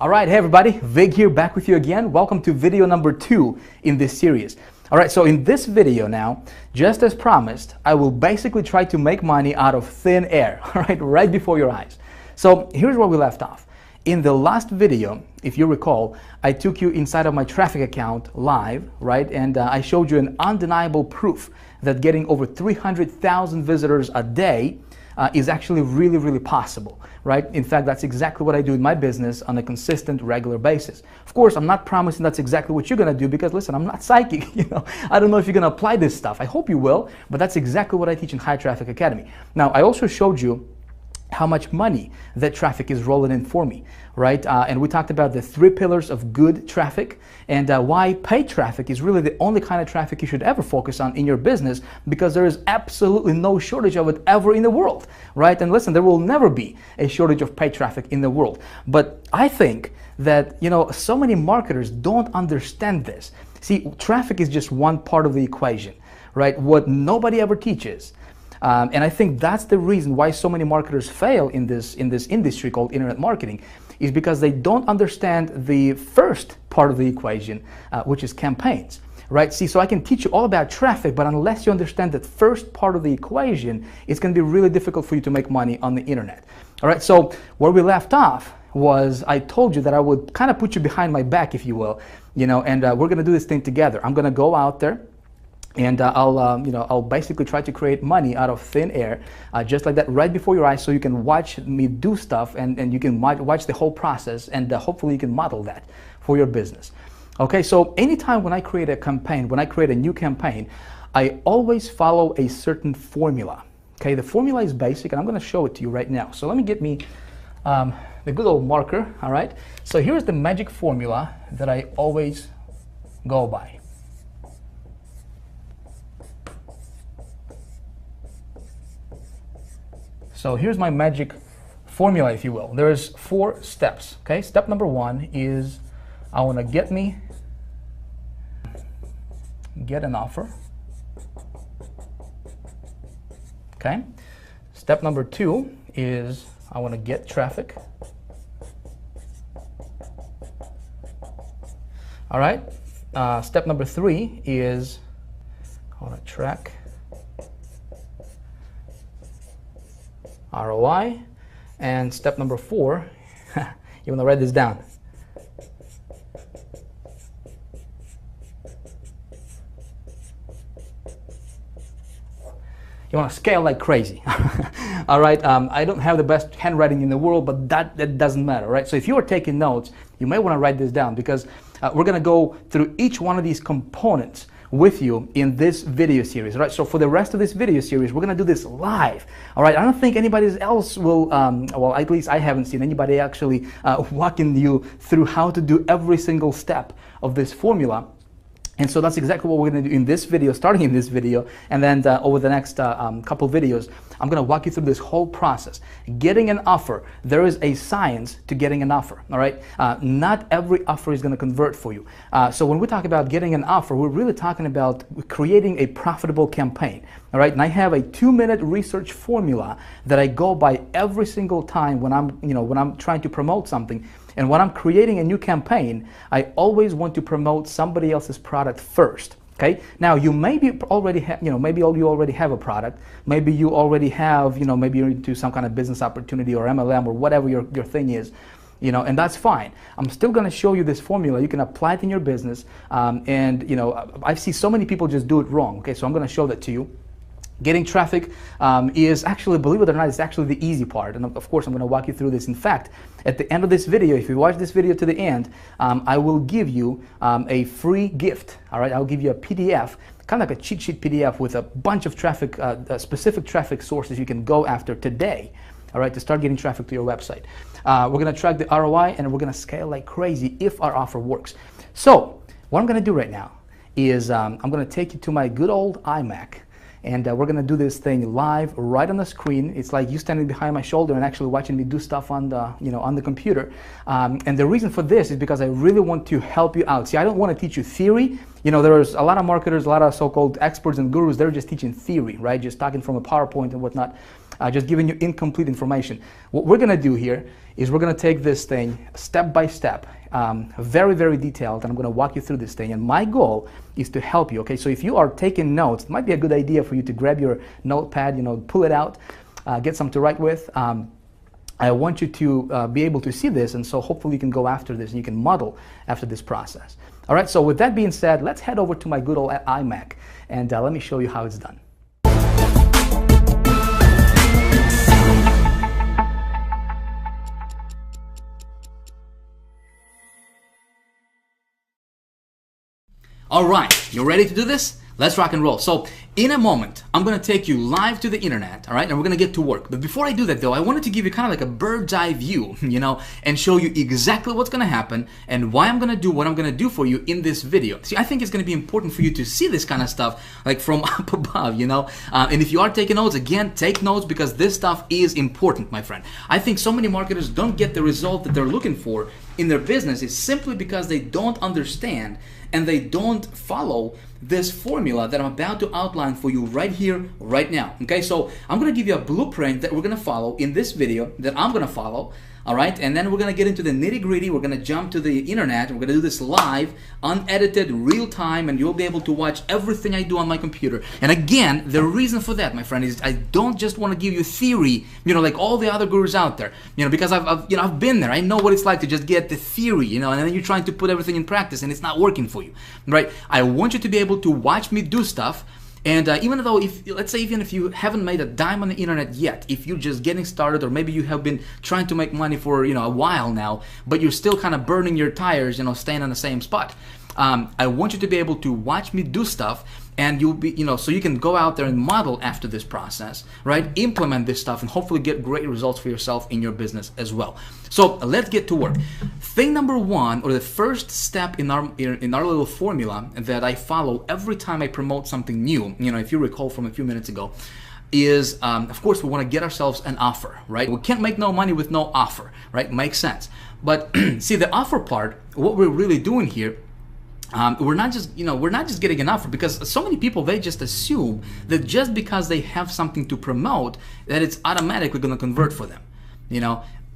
All right, hey everybody, Vig here, back with you again. Welcome to video number 2 in this series. All right, so in this video now, just as promised, I will basically try to make money out of thin air, all right before your eyes. So here's where we left off. In the last video, if you recall, I took you inside of my traffic account live, right? And I showed you an undeniable proof that getting over 300,000 visitors a day is actually really possible, right? In fact, that's exactly what I do in my business on a consistent, regular basis. Of course, I'm not promising that's exactly what you're gonna do because listen, I'm not psychic, I don't know if you're gonna apply this stuff. I hope you will, but that's exactly what I teach in High Traffic Academy. Now, I also showed you how much money that traffic is rolling in for me, right? And we talked about the 3 pillars of good traffic and why paid traffic is really the only kind of traffic you should ever focus on in your business because there is absolutely no shortage of it ever in the world, right? And listen, there will never be a shortage of paid traffic in the world. But I think that, so many marketers don't understand this. See, traffic is just one part of the equation, right? What nobody ever teaches. And I think that's the reason why so many marketers fail in this industry called internet marketing is because they don't understand the first part of the equation, which is campaigns, right? See, so I can teach you all about traffic, but unless you understand that first part of the equation, it's going to be really difficult for you to make money on the internet. All right, so where we left off was I told you that I would kind of put you behind my back, if you will, and we're going to do this thing together. I'm going to go out there. And I'll basically try to create money out of thin air, just like that, right before your eyes, so you can watch me do stuff and you can watch the whole process, and hopefully you can model that for your business. Okay, so anytime when I create a campaign, when I create a new campaign, I always follow a certain formula. Okay, the formula is basic, and I'm going to show it to you right now. So let me get me the good old marker. All right, so here's the magic formula that I always go by. So here's my magic formula, if you will. There's 4 steps, okay? Step number 1 is I want to get an offer, okay? Step number 2 is I want to get traffic. All right? Step number 3 is I want to track ROI, and step number 4, you want to write this down. You want to scale like crazy. All right, I don't have the best handwriting in the world, but that doesn't matter, right? So if you are taking notes, you may want to write this down because we're going to go through each one of these components with you in this video series, right? So for the rest of this video series, we're gonna do this live, all right? I don't think anybody else will, well, at least I haven't seen anybody actually walking you through how to do every single step of this formula. And so that's exactly what we're going to do in this video, starting in this video, and then over the next couple videos, I'm going to walk you through this whole process. Getting an offer, there is a science to getting an offer, all right? Not every offer is going to convert for you. So when we talk about getting an offer, we're really talking about creating a profitable campaign, all right? And I have a 2-minute research formula that I go by every single time when I'm trying to promote something. And when I'm creating a new campaign, I always want to promote somebody else's product first. Okay. Now you maybe already have, maybe you already have a product. Maybe you already have, maybe you're into some kind of business opportunity or MLM or whatever your thing is, and that's fine. I'm still going to show you this formula. You can apply it in your business. I see so many people just do it wrong. Okay. So I'm going to show that to you. Getting traffic is actually, believe it or not, it's actually the easy part. And of course, I'm going to walk you through this. In fact, at the end of this video, if you watch this video to the end, I will give you a free gift. All right, I'll give you a PDF, kind of like a cheat sheet PDF with a bunch of traffic, specific traffic sources you can go after today. All right, to start getting traffic to your website. We're going to track the ROI and we're going to scale like crazy if our offer works. So what I'm going to do right now is I'm going to take you to my good old iMac. And we're going to do this thing live right on the screen. It's like you standing behind my shoulder and actually watching me do stuff on the, on the computer. And the reason for this is because I really want to help you out. See, I don't want to teach you theory. There's a lot of marketers, a lot of so-called experts and gurus, they're just teaching theory, right? Just talking from a PowerPoint and whatnot. just giving you incomplete information. What we're gonna do here is we're gonna take this thing step by step, very, very detailed, and I'm gonna walk you through this thing. And my goal is to help you, okay? So if you are taking notes, it might be a good idea for you to grab your notepad, pull it out, get something to write with. I want you to be able to see this, and so hopefully you can go after this and you can model after this process. All right, so with that being said, let's head over to my good old iMac, and let me show you how it's done. All right, you ready to do this? Let's rock and roll. So in a moment, I'm gonna take you live to the internet, all right? And we're gonna get to work. But before I do that though, I wanted to give you kind of like a bird's eye view, and show you exactly what's gonna happen and why I'm gonna do what I'm gonna do for you in this video. See, I think it's gonna be important for you to see this kind of stuff like from up above, And if you are taking notes, again, take notes because this stuff is important, my friend. I think so many marketers don't get the result that they're looking for in their business is simply because they don't understand and they don't follow this formula that I'm about to outline for you right here, right now. Okay, so I'm gonna give you a blueprint that we're gonna follow in this video that I'm gonna follow. All right, and then we're gonna get into the nitty-gritty. We're gonna jump to the internet. We're gonna do this live, unedited, real time, and you'll be able to watch everything I do on my computer. And again, the reason for that, my friend, is I don't just want to give you theory, like all the other gurus out there, because I've been there. I know what it's like to just get the theory, and then you're trying to put everything in practice, and it's not working for you, right? I want you to be able to watch me do stuff. And even though, let's say even if you haven't made a dime on the internet yet, if you're just getting started, or maybe you have been trying to make money for a while now, but you're still kind of burning your tires, staying on the same spot, I want you to be able to watch me do stuff, and you'll be, so you can go out there and model after this process, right? Implement this stuff and hopefully get great results for yourself in your business as well. So let's get to work. Thing number one, or the first step in our little formula that I follow every time I promote something new, if you recall from a few minutes ago, is of course we want to get ourselves an offer, right? We can't make no money with no offer, right? Makes sense. But see, the offer part, what we're really doing here, we're not just getting an offer, because so many people, they just assume that just because they have something to promote that it's automatically going to convert for them.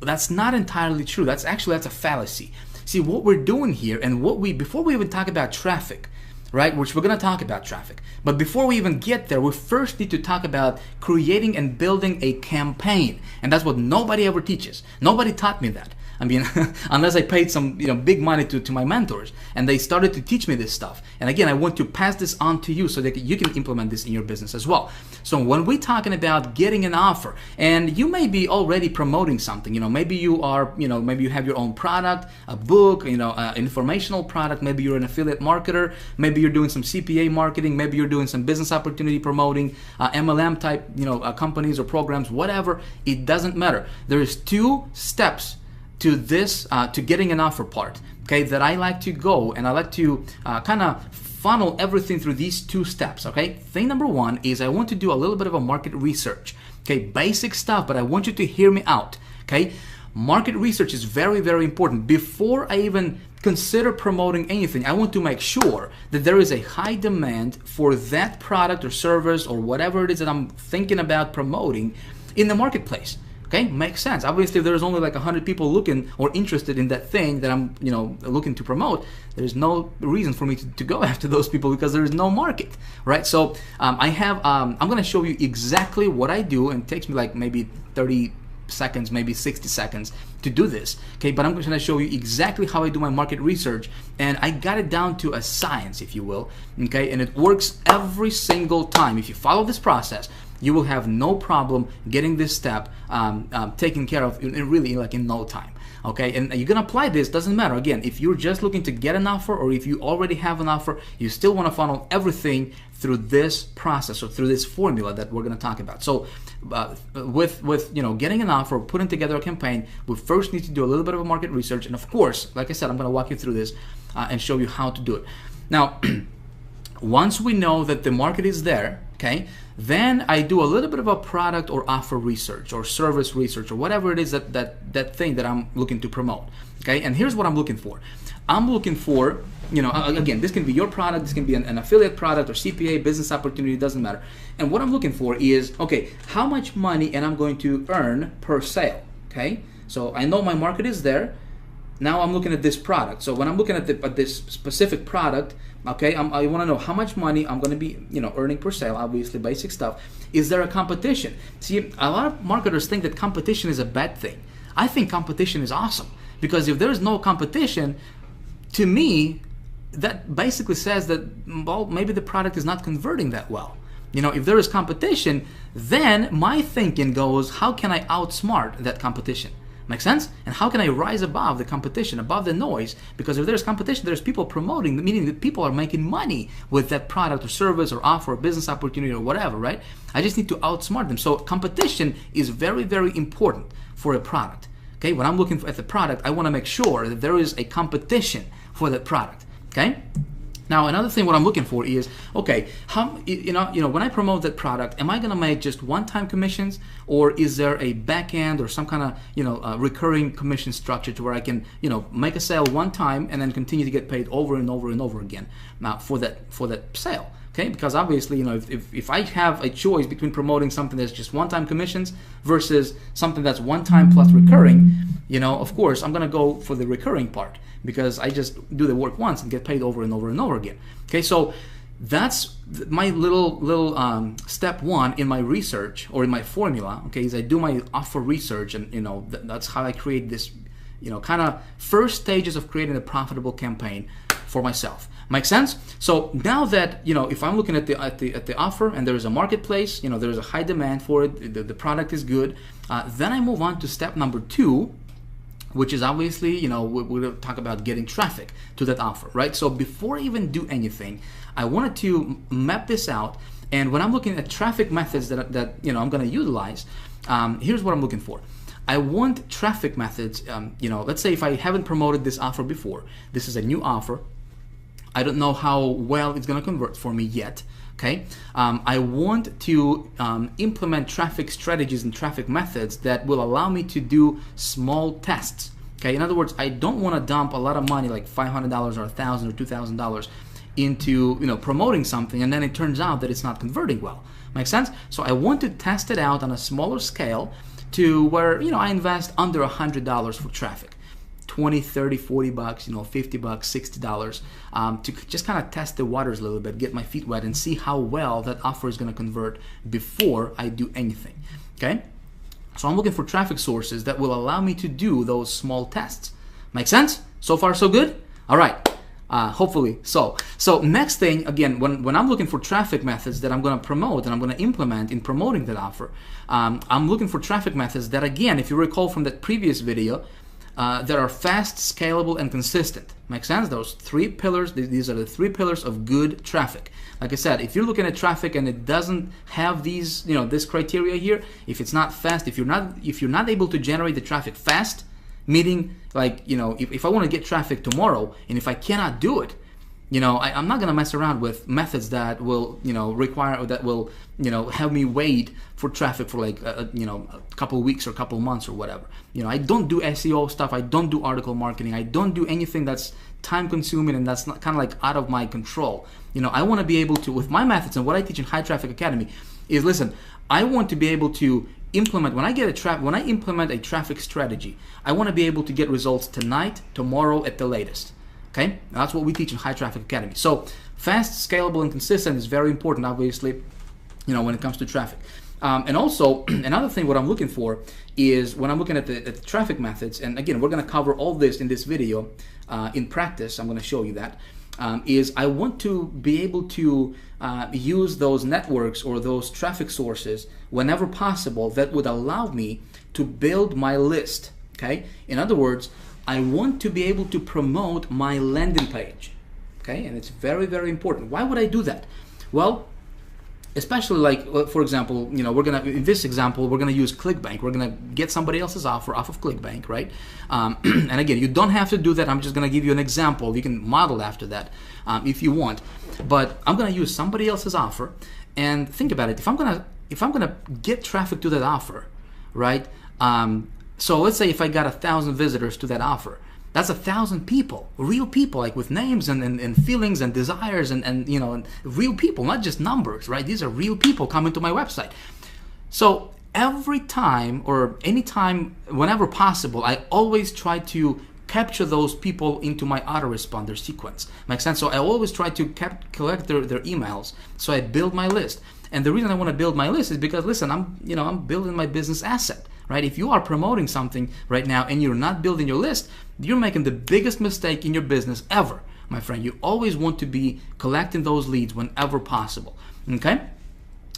That's not entirely true. That's a fallacy. See, what we're doing here, and before we even talk about traffic, right, which we're going to talk about traffic, but before we even get there, we first need to talk about creating and building a campaign. And that's what nobody ever teaches. Nobody taught me that. I mean, unless I paid some big money to my mentors, and they started to teach me this stuff. And again, I want to pass this on to you so that you can implement this in your business as well. So when we're talking about getting an offer, and you may be already promoting something, maybe you are, maybe you have your own product, a book, informational product, maybe you're an affiliate marketer, maybe you're doing some CPA marketing, maybe you're doing some business opportunity promoting, MLM type, companies or programs, whatever. It doesn't matter. There's 2 steps to this, to getting an offer part, okay, that I like to go, and I like to kind of funnel everything through these 2 steps, okay? Thing number 1 is I want to do a little bit of a market research, okay? Basic stuff, but I want you to hear me out, okay? Market research is very, very important. Before I even consider promoting anything, I want to make sure that there is a high demand for that product or service or whatever it is that I'm thinking about promoting in the marketplace. Okay, makes sense. Obviously, if there's only like 100 people looking or interested in that thing that I'm, looking to promote, there's no reason for me to go after those people because there is no market, right? So I'm going to show you exactly what I do, and it takes me like maybe 30 seconds, maybe 60 seconds to do this, okay? But I'm going to show you exactly how I do my market research, and I got it down to a science, if you will, okay? And it works every single time. If you follow this process, you will have no problem getting this step taken care of in no time. Okay, and you're gonna apply this, doesn't matter. Again, if you're just looking to get an offer, or if you already have an offer, you still want to funnel everything through this process or through this formula that we're gonna talk about. So with getting an offer, putting together a campaign, we first need to do a little bit of a market research, and of course, like I said, I'm gonna walk you through this and show you how to do it. Now, once we know that the market is there, okay, okay, then I do a little bit of a product or offer research or service research or whatever it is that thing that I'm looking to promote, okay? And here's what I'm looking for. I'm looking for, you know, again, this can be your product, this can be an affiliate product or CPA, business opportunity, doesn't matter. And what I'm looking for is, okay, how much money am I going to earn per sale, okay? So I know my market is there. Now I'm looking at this product. So when I'm looking at this specific product, okay, I want to know how much money I'm going to be, you know, earning per sale. Obviously, basic stuff. Is there a competition? See, a lot of marketers think that competition is a bad thing. I think competition is awesome, because if there is no competition, to me, that basically says that, well, maybe the product is not converting that well. You know, if there is competition, then my thinking goes, how can I outsmart that competition? Make sense? And how can I rise above the competition, above the noise? Because if there's competition, there's people promoting, meaning that people are making money with that product or service or offer or business opportunity or whatever, right? I just need to outsmart them. So competition is very, very important for a product. Okay, when I'm looking at the product, I want to make sure that there is a competition for that product. Okay. Now, another thing what I'm looking for is, okay, how, you know, when I promote that product, am I going to make just one-time commissions, or is there a back end or some kind of, you know, recurring commission structure to where I can, you know, make a sale one time and then continue to get paid over and over and over again for that sale? Okay, because obviously, you know, if I have a choice between promoting something that's just one-time commissions versus something that's one-time plus recurring, you know, of course, I'm going to go for the recurring part, because I just do the work once and get paid over and over and over again. Okay, so that's my little step one in my research or in my formula. Okay, is I do my offer research, and you know that's how I create this, you know, kind of first stages of creating a profitable campaign for myself. Make sense? So now that, you know, if I'm looking at the offer and there is a marketplace, you know, there is a high demand for it, the product is good, then I move on to step number 2, which is obviously, you know, we're going to talk about getting traffic to that offer, right? So before I even do anything, I wanted to map this out. And when I'm looking at traffic methods that you know, I'm going to utilize, here's what I'm looking for. I want traffic methods, you know, let's say if I haven't promoted this offer before, this is a new offer, I don't know how well it's going to convert for me yet. Okay, I want to implement traffic strategies and traffic methods that will allow me to do small tests. Okay, in other words, I don't want to dump a lot of money, like $500 or $1,000 or $2,000, into, you know, promoting something, and then it turns out that it's not converting well. Make sense? So I want to test it out on a smaller scale to where, you know, I invest under $100 for traffic. 20, 30, 40 bucks, you know, 50 bucks, $60, to just kind of test the waters a little bit, get my feet wet and see how well that offer is going to convert before I do anything. Okay? So I'm looking for traffic sources that will allow me to do those small tests. Make sense? So far, so good? All right. Hopefully so. So next thing, again, when I'm looking for traffic methods that I'm going to promote and I'm going to implement in promoting that offer, I'm looking for traffic methods that, again, if you recall from that previous video, that are fast, scalable, and consistent. Make sense? Those 3 pillars, these are the 3 pillars of good traffic. Like I said, if you're looking at traffic and it doesn't have these, you know, this criteria here, if it's not fast, if you're not able to generate the traffic fast, meaning, like, you know, if I want to get traffic tomorrow, and if I cannot do it, you know, I'm not going to mess around with methods that will, you know, require, or that will, you know, have me wait for traffic for like, you know, a couple of weeks or a couple of months or whatever. You know, I don't do SEO stuff. I don't do article marketing. I don't do anything that's time consuming and that's not kind of like out of my control. You know, I want to be able to, with my methods and what I teach in High Traffic Academy is, listen, I want to be able to implement, when I implement a traffic strategy, I want to be able to get results tonight, tomorrow at the latest. Okay, that's what we teach in High Traffic Academy. So fast, scalable, and consistent is very important, obviously, you know, when it comes to traffic. And also, another thing what I'm looking for is when I'm looking at the traffic methods, and again, we're going to cover all this in this video in practice. I'm going to show you that. Is I want to be able to use those networks or those traffic sources whenever possible that would allow me to build my list. Okay, in other words, I want to be able to promote my landing page. Okay, and it's very, very important. Why would I do that? Well, especially like, for example, you know, we're gonna, in this example, we're gonna use Clickbank. We're gonna get somebody else's offer off of Clickbank, right? And again, you don't have to do that. I'm just gonna give you an example. You can model after that if you want. But I'm gonna use somebody else's offer, And think about it. If I'm gonna get traffic to that offer, right? So let's say if I got 1,000 visitors to that offer, that's 1,000 people, real people, like with names and feelings and desires and you know, and real people, not just numbers, right? These are real people coming to my website. So every time or anytime, whenever possible, I always try to capture those people into my autoresponder sequence. Makes sense? So I always try to collect their emails. So I build my list. And the reason I want to build my list is because, listen, I'm building my business asset, right? If you are promoting something right now and you're not building your list, you're making the biggest mistake in your business ever, my friend. You always want to be collecting those leads whenever possible, okay?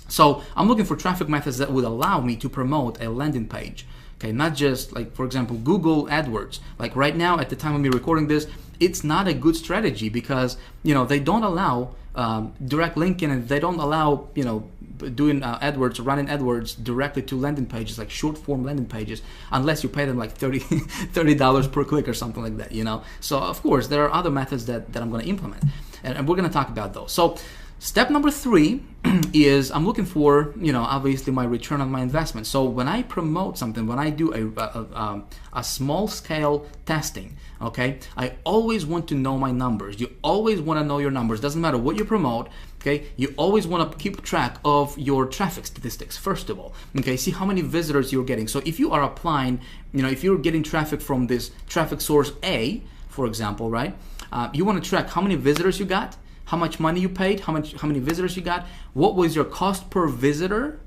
So I'm looking for traffic methods that would allow me to promote a landing page, okay? Not just like, for example, Google AdWords. Like right now, at the time of me recording this, it's not a good strategy because, you know, they don't allow direct linking, and they don't allow, you know, doing AdWords, running AdWords directly to landing pages, like short form landing pages, unless you pay them like $30 per click or something like that, you know. So of course there are other methods that I'm going to implement, and we're going to talk about those. So step number 3 is I'm looking for, you know, obviously my return on my investment. So when I promote something, when I do a small scale testing, okay, I always want to know my numbers. You always want to know your numbers. Doesn't matter what you promote, okay? You always want to keep track of your traffic statistics, first of all, okay? See how many visitors you're getting. So if you are applying, you know, if you're getting traffic from this traffic source A, for example, right? You want to track how many visitors you got, how much money you paid, how many visitors you got, what was your cost per visitor,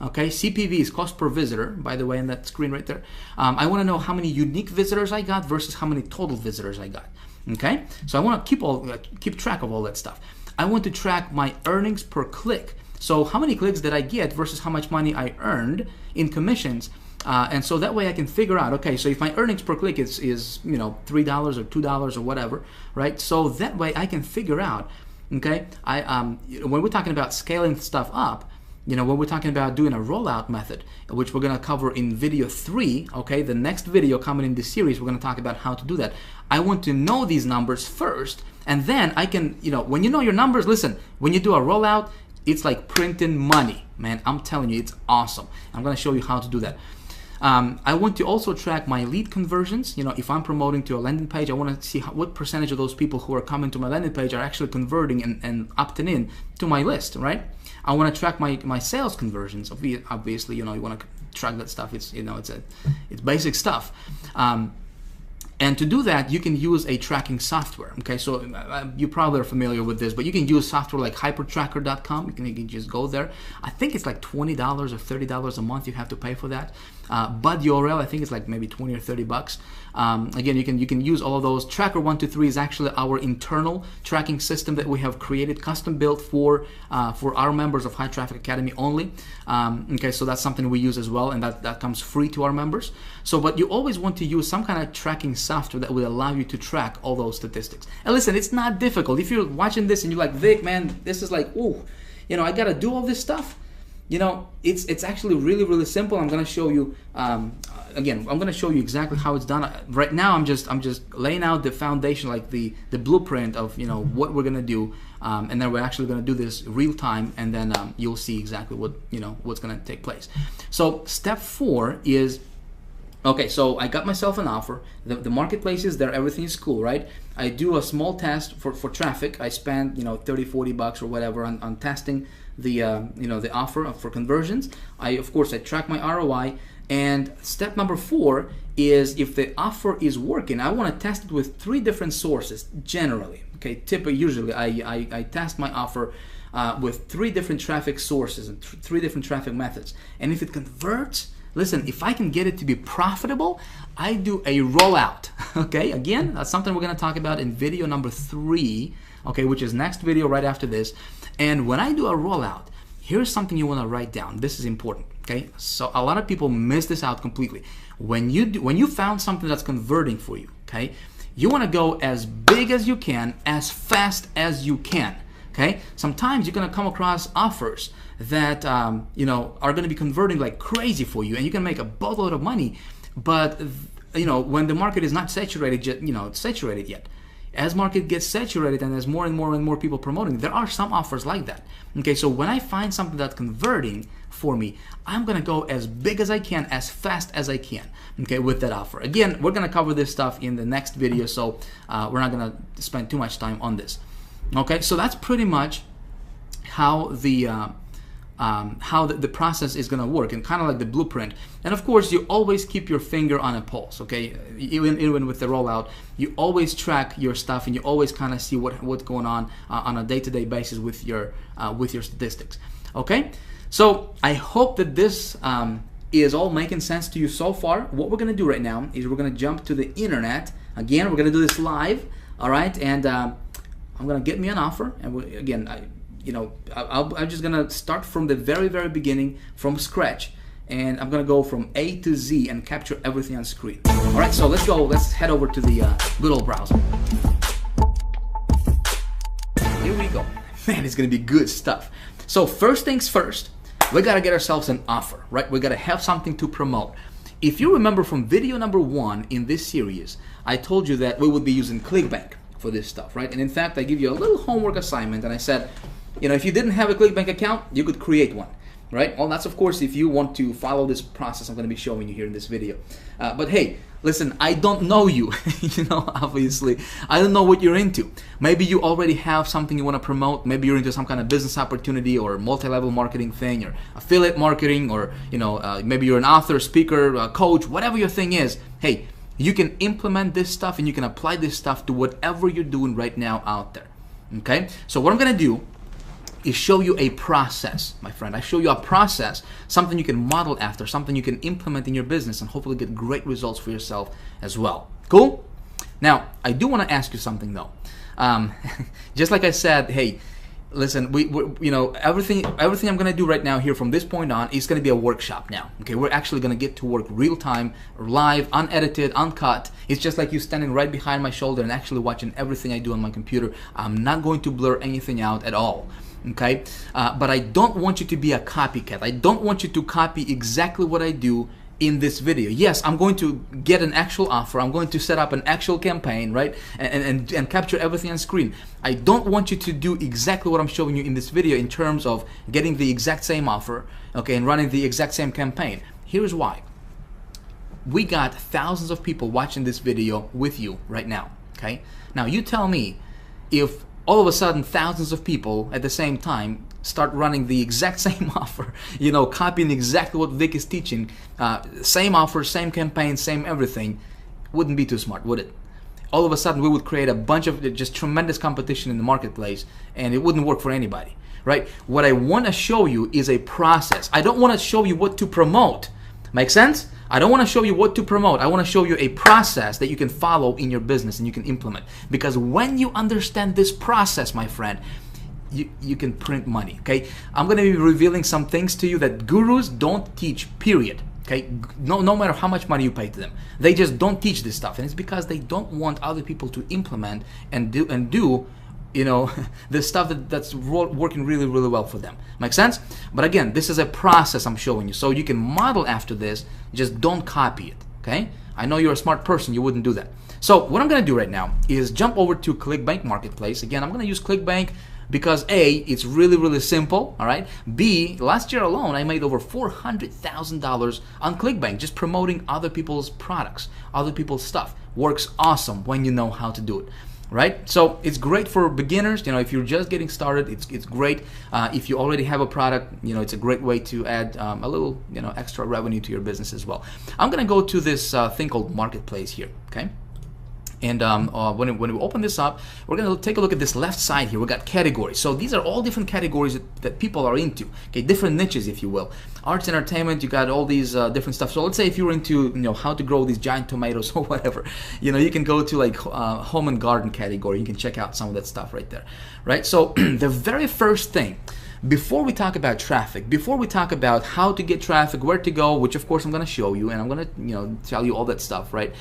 okay? CPV is cost per visitor, by the way, in that screen right there. I want to know how many unique visitors I got versus how many total visitors I got, okay? So I want to keep track of all that stuff. I want to track my earnings per click. So how many clicks did I get versus how much money I earned in commissions. And so that way I can figure out, okay, so if my earnings per click is you know, $3 or $2 or whatever, right? So that way I can figure out, okay, when we're talking about scaling stuff up, you know, when we're talking about doing a rollout method, which we're going to cover in video 3, okay, the next video coming in this series, we're going to talk about how to do that. I want to know these numbers first, and then I can, you know, when you know your numbers, listen, when you do a rollout, it's like printing money, man. I'm telling you, it's awesome. I'm going to show you how to do that. I want to also track my lead conversions. You know, if I'm promoting to a landing page, I want to see what percentage of those people who are coming to my landing page are actually converting and opting in to my list, right? I want to track my sales conversions. Obviously, you know, you want to track that stuff. It's, you know, it's basic stuff. And to do that, you can use a tracking software. Okay, so you probably are familiar with this, but you can use software like hypertracker.com. You can just go there. I think it's like $20 or $30 a month you have to pay for that. But URL, I think it's like maybe 20 or 30 bucks. Again, you can use all of those. Tracker 123 is actually our internal tracking system that we have created, custom built for our members of High Traffic Academy only. Okay, so that's something we use as well, and that comes free to our members. So, but you always want to use some kind of tracking software that will allow you to track all those statistics. And listen, it's not difficult. If you're watching this and you're like, Vic, man, this is like, ooh, you know, I gotta do all this stuff. You know, it's actually really, really simple. I'm gonna show you. Again, I'm gonna show you exactly how it's done. Right now, I'm just laying out the foundation, like the blueprint of, you know, what we're gonna do, and then we're actually gonna do this real time, and then you'll see exactly what, you know, what's gonna take place. So step 4 is, okay, so I got myself an offer. The marketplace is there, everything is cool, right? I do a small test for traffic. I spend, you know, 30, 40 bucks or whatever on testing the you know, the offer for conversions. Of course I track my ROI. And step number 4 is, if the offer is working, I want to test it with 3 different sources generally. Okay, usually I test my offer with 3 different traffic sources and 3 different traffic methods. And if it converts, listen, if I can get it to be profitable, I do a rollout. Okay, again, that's something we're going to talk about in video number 3, okay, which is next video right after this. And when I do a rollout, here's something you want to write down. This is important, okay? So a lot of people miss this out completely. When you found something that's converting for you, okay, you want to go as big as you can, as fast as you can, okay? Sometimes you're going to come across offers that you know, are going to be converting like crazy for you, and you can make a boatload of money. But you know, when the market is not saturated yet, As market gets saturated and there's more and more people promoting, there are some offers like that. Okay, so when I find something that's converting for me, I'm gonna go as big as I can, as fast as I can, okay, with that offer. Again, we're gonna cover this stuff in the next video, so we're not gonna spend too much time on this. Okay, so that's pretty much how the process is going to work, and kind of like the blueprint. And of course, you always keep your finger on a pulse, okay? Even with the rollout, you always track your stuff, and you always kind of see what's going on a day-to-day basis with your statistics, okay? So I hope that this is all making sense to you so far. What we're going to do right now is we're going to jump to the internet. Again, we're going to do this live, all right? And I'm going to get me an offer, and I'm just gonna start from the very beginning, from scratch, and I'm gonna go from A to Z and capture everything on screen. All right, so let's go. Let's head over to the good old browser. Here we go. Man, it's gonna be good stuff. So first things first, we gotta get ourselves an offer, right? We gotta have something to promote. If you remember from video number 1 in this series, I told you that we would be using Clickbank for this stuff, right? And in fact, I give you a little homework assignment, and I said, if you didn't have a Clickbank account, you could create one, right? Well, that's of course if you want to follow this process I'm going to be showing you here in this video. But hey, listen, I don't know you, obviously. I don't know what you're into. Maybe you already have something you want to promote. Maybe you're into some kind of business opportunity or multi-level marketing thing or affiliate marketing, or, maybe you're an author, speaker, coach, whatever your thing is. Hey, you can implement this stuff and you can apply this stuff to whatever you're doing right now out there, okay? So what I'm going to do is show you a process, my friend. I show you a process, something you can model after, something you can implement in your business and hopefully get great results for yourself as well. Cool? Now, I do want to ask you something though. Just like I said, hey, listen, everything I'm going to do right now here from this point on is going to be a workshop now. Okay, we're actually going to get to work real time, live, unedited, uncut. It's just like you standing right behind my shoulder and actually watching everything I do on my computer. I'm not going to blur anything out at all. Okay, but I don't want you to be a copycat. I don't want you to copy exactly what I do in this video. Yes, I'm going to get an actual offer. I'm going to set up an actual campaign, right? And capture everything on screen. I don't want you to do exactly what I'm showing you in this video in terms of getting the exact same offer, okay, and running the exact same campaign. Here's why. We got thousands of people watching this video with you right now, okay? Now you tell me if all of a sudden thousands of people at the same time start running the exact same offer, copying exactly what Vic is teaching, same offer, same campaign, same everything, wouldn't be too smart, would it? All of a sudden we would create a bunch of just tremendous competition in the marketplace, and it wouldn't work for anybody, right? What I want to show you is a process. I don't want to show you what to promote. Make sense? I don't want to show you what to promote. I want to show you a process that you can follow in your business and you can implement. Because when you understand this process, my friend, you can print money, okay? I'm going to be revealing some things to you that gurus don't teach, period. Okay, no matter how much money you pay to them, they just don't teach this stuff, and it's because they don't want other people to implement and do the stuff that's working really well for them. Make sense? But again, this is a process I'm showing you, so you can model after this. Just don't copy it. Okay? I know you're a smart person. You wouldn't do that. So what I'm going to do right now is jump over to Clickbank Marketplace. Again, I'm going to use Clickbank because A, it's really simple, all right? B, last year alone, I made over $400,000 on Clickbank just promoting other people's products, other people's stuff. Works awesome when you know how to do it, right? So it's great for beginners. If you're just getting started, it's great. If you already have a product, it's a great way to add a little, extra revenue to your business as well. I'm gonna go to this thing called Marketplace here, okay? And when we open this up, we're going to take a look at this left side here. We got categories. So these are all different categories that people are into. Okay, different niches, if you will. Arts, entertainment. You got all these different stuff. So let's say if you're into how to grow these giant tomatoes or whatever, you can go to like home and garden category. You can check out some of that stuff right there, right? So the very first thing, before we talk about traffic, before we talk about how to get traffic, where to go, which of course I'm going to show you, and I'm going to tell you all that stuff, right?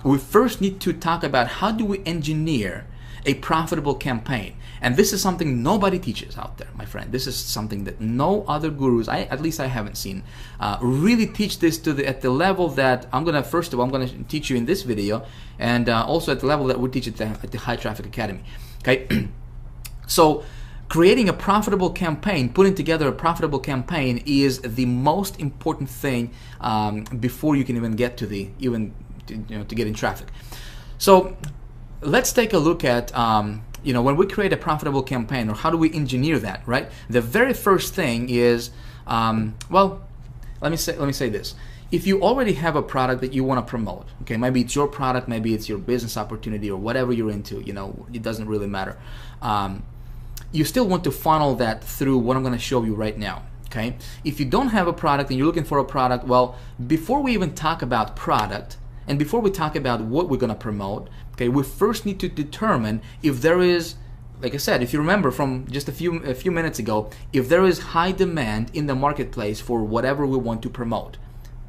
We first need to talk about how do we engineer a profitable campaign. And this is something nobody teaches out there, my friend. This is something that no other gurus, at least I haven't seen, really teach this at the level that I'm gonna, first of all, I'm gonna teach you in this video, and also at the level that we teach at the High Traffic Academy. Okay, so creating a profitable campaign, putting together a profitable campaign is the most important thing before you can even get to to get in traffic. So let's take a look at when we create a profitable campaign, or how do we engineer that, right? The very first thing is, well, let me say this. If you already have a product that you want to promote, okay, maybe it's your product, maybe it's your business opportunity, or whatever you're into, it doesn't really matter. You still want to funnel that through what I'm going to show you right now. Okay, if you don't have a product and you're looking for a product, well, before we even talk about product, and before we talk about what we're going to promote, okay, we first need to determine if there is, like I said, if you remember from just a few minutes ago, if there is high demand in the marketplace for whatever we want to promote.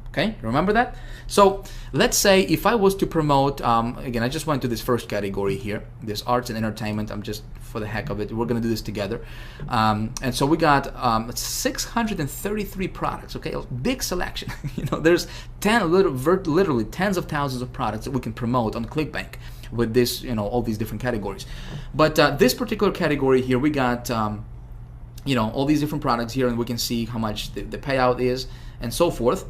Okay, remember that? So let's say if I was to promote, again, I just went to this first category here, this arts and entertainment. I'm just, for the heck of it, we're going to do this together. And so we got 633 products, okay, big selection. There's literally tens of thousands of products that we can promote on Clickbank with this, all these different categories. But this particular category here, we got, all these different products here, and we can see how much the payout is and so forth.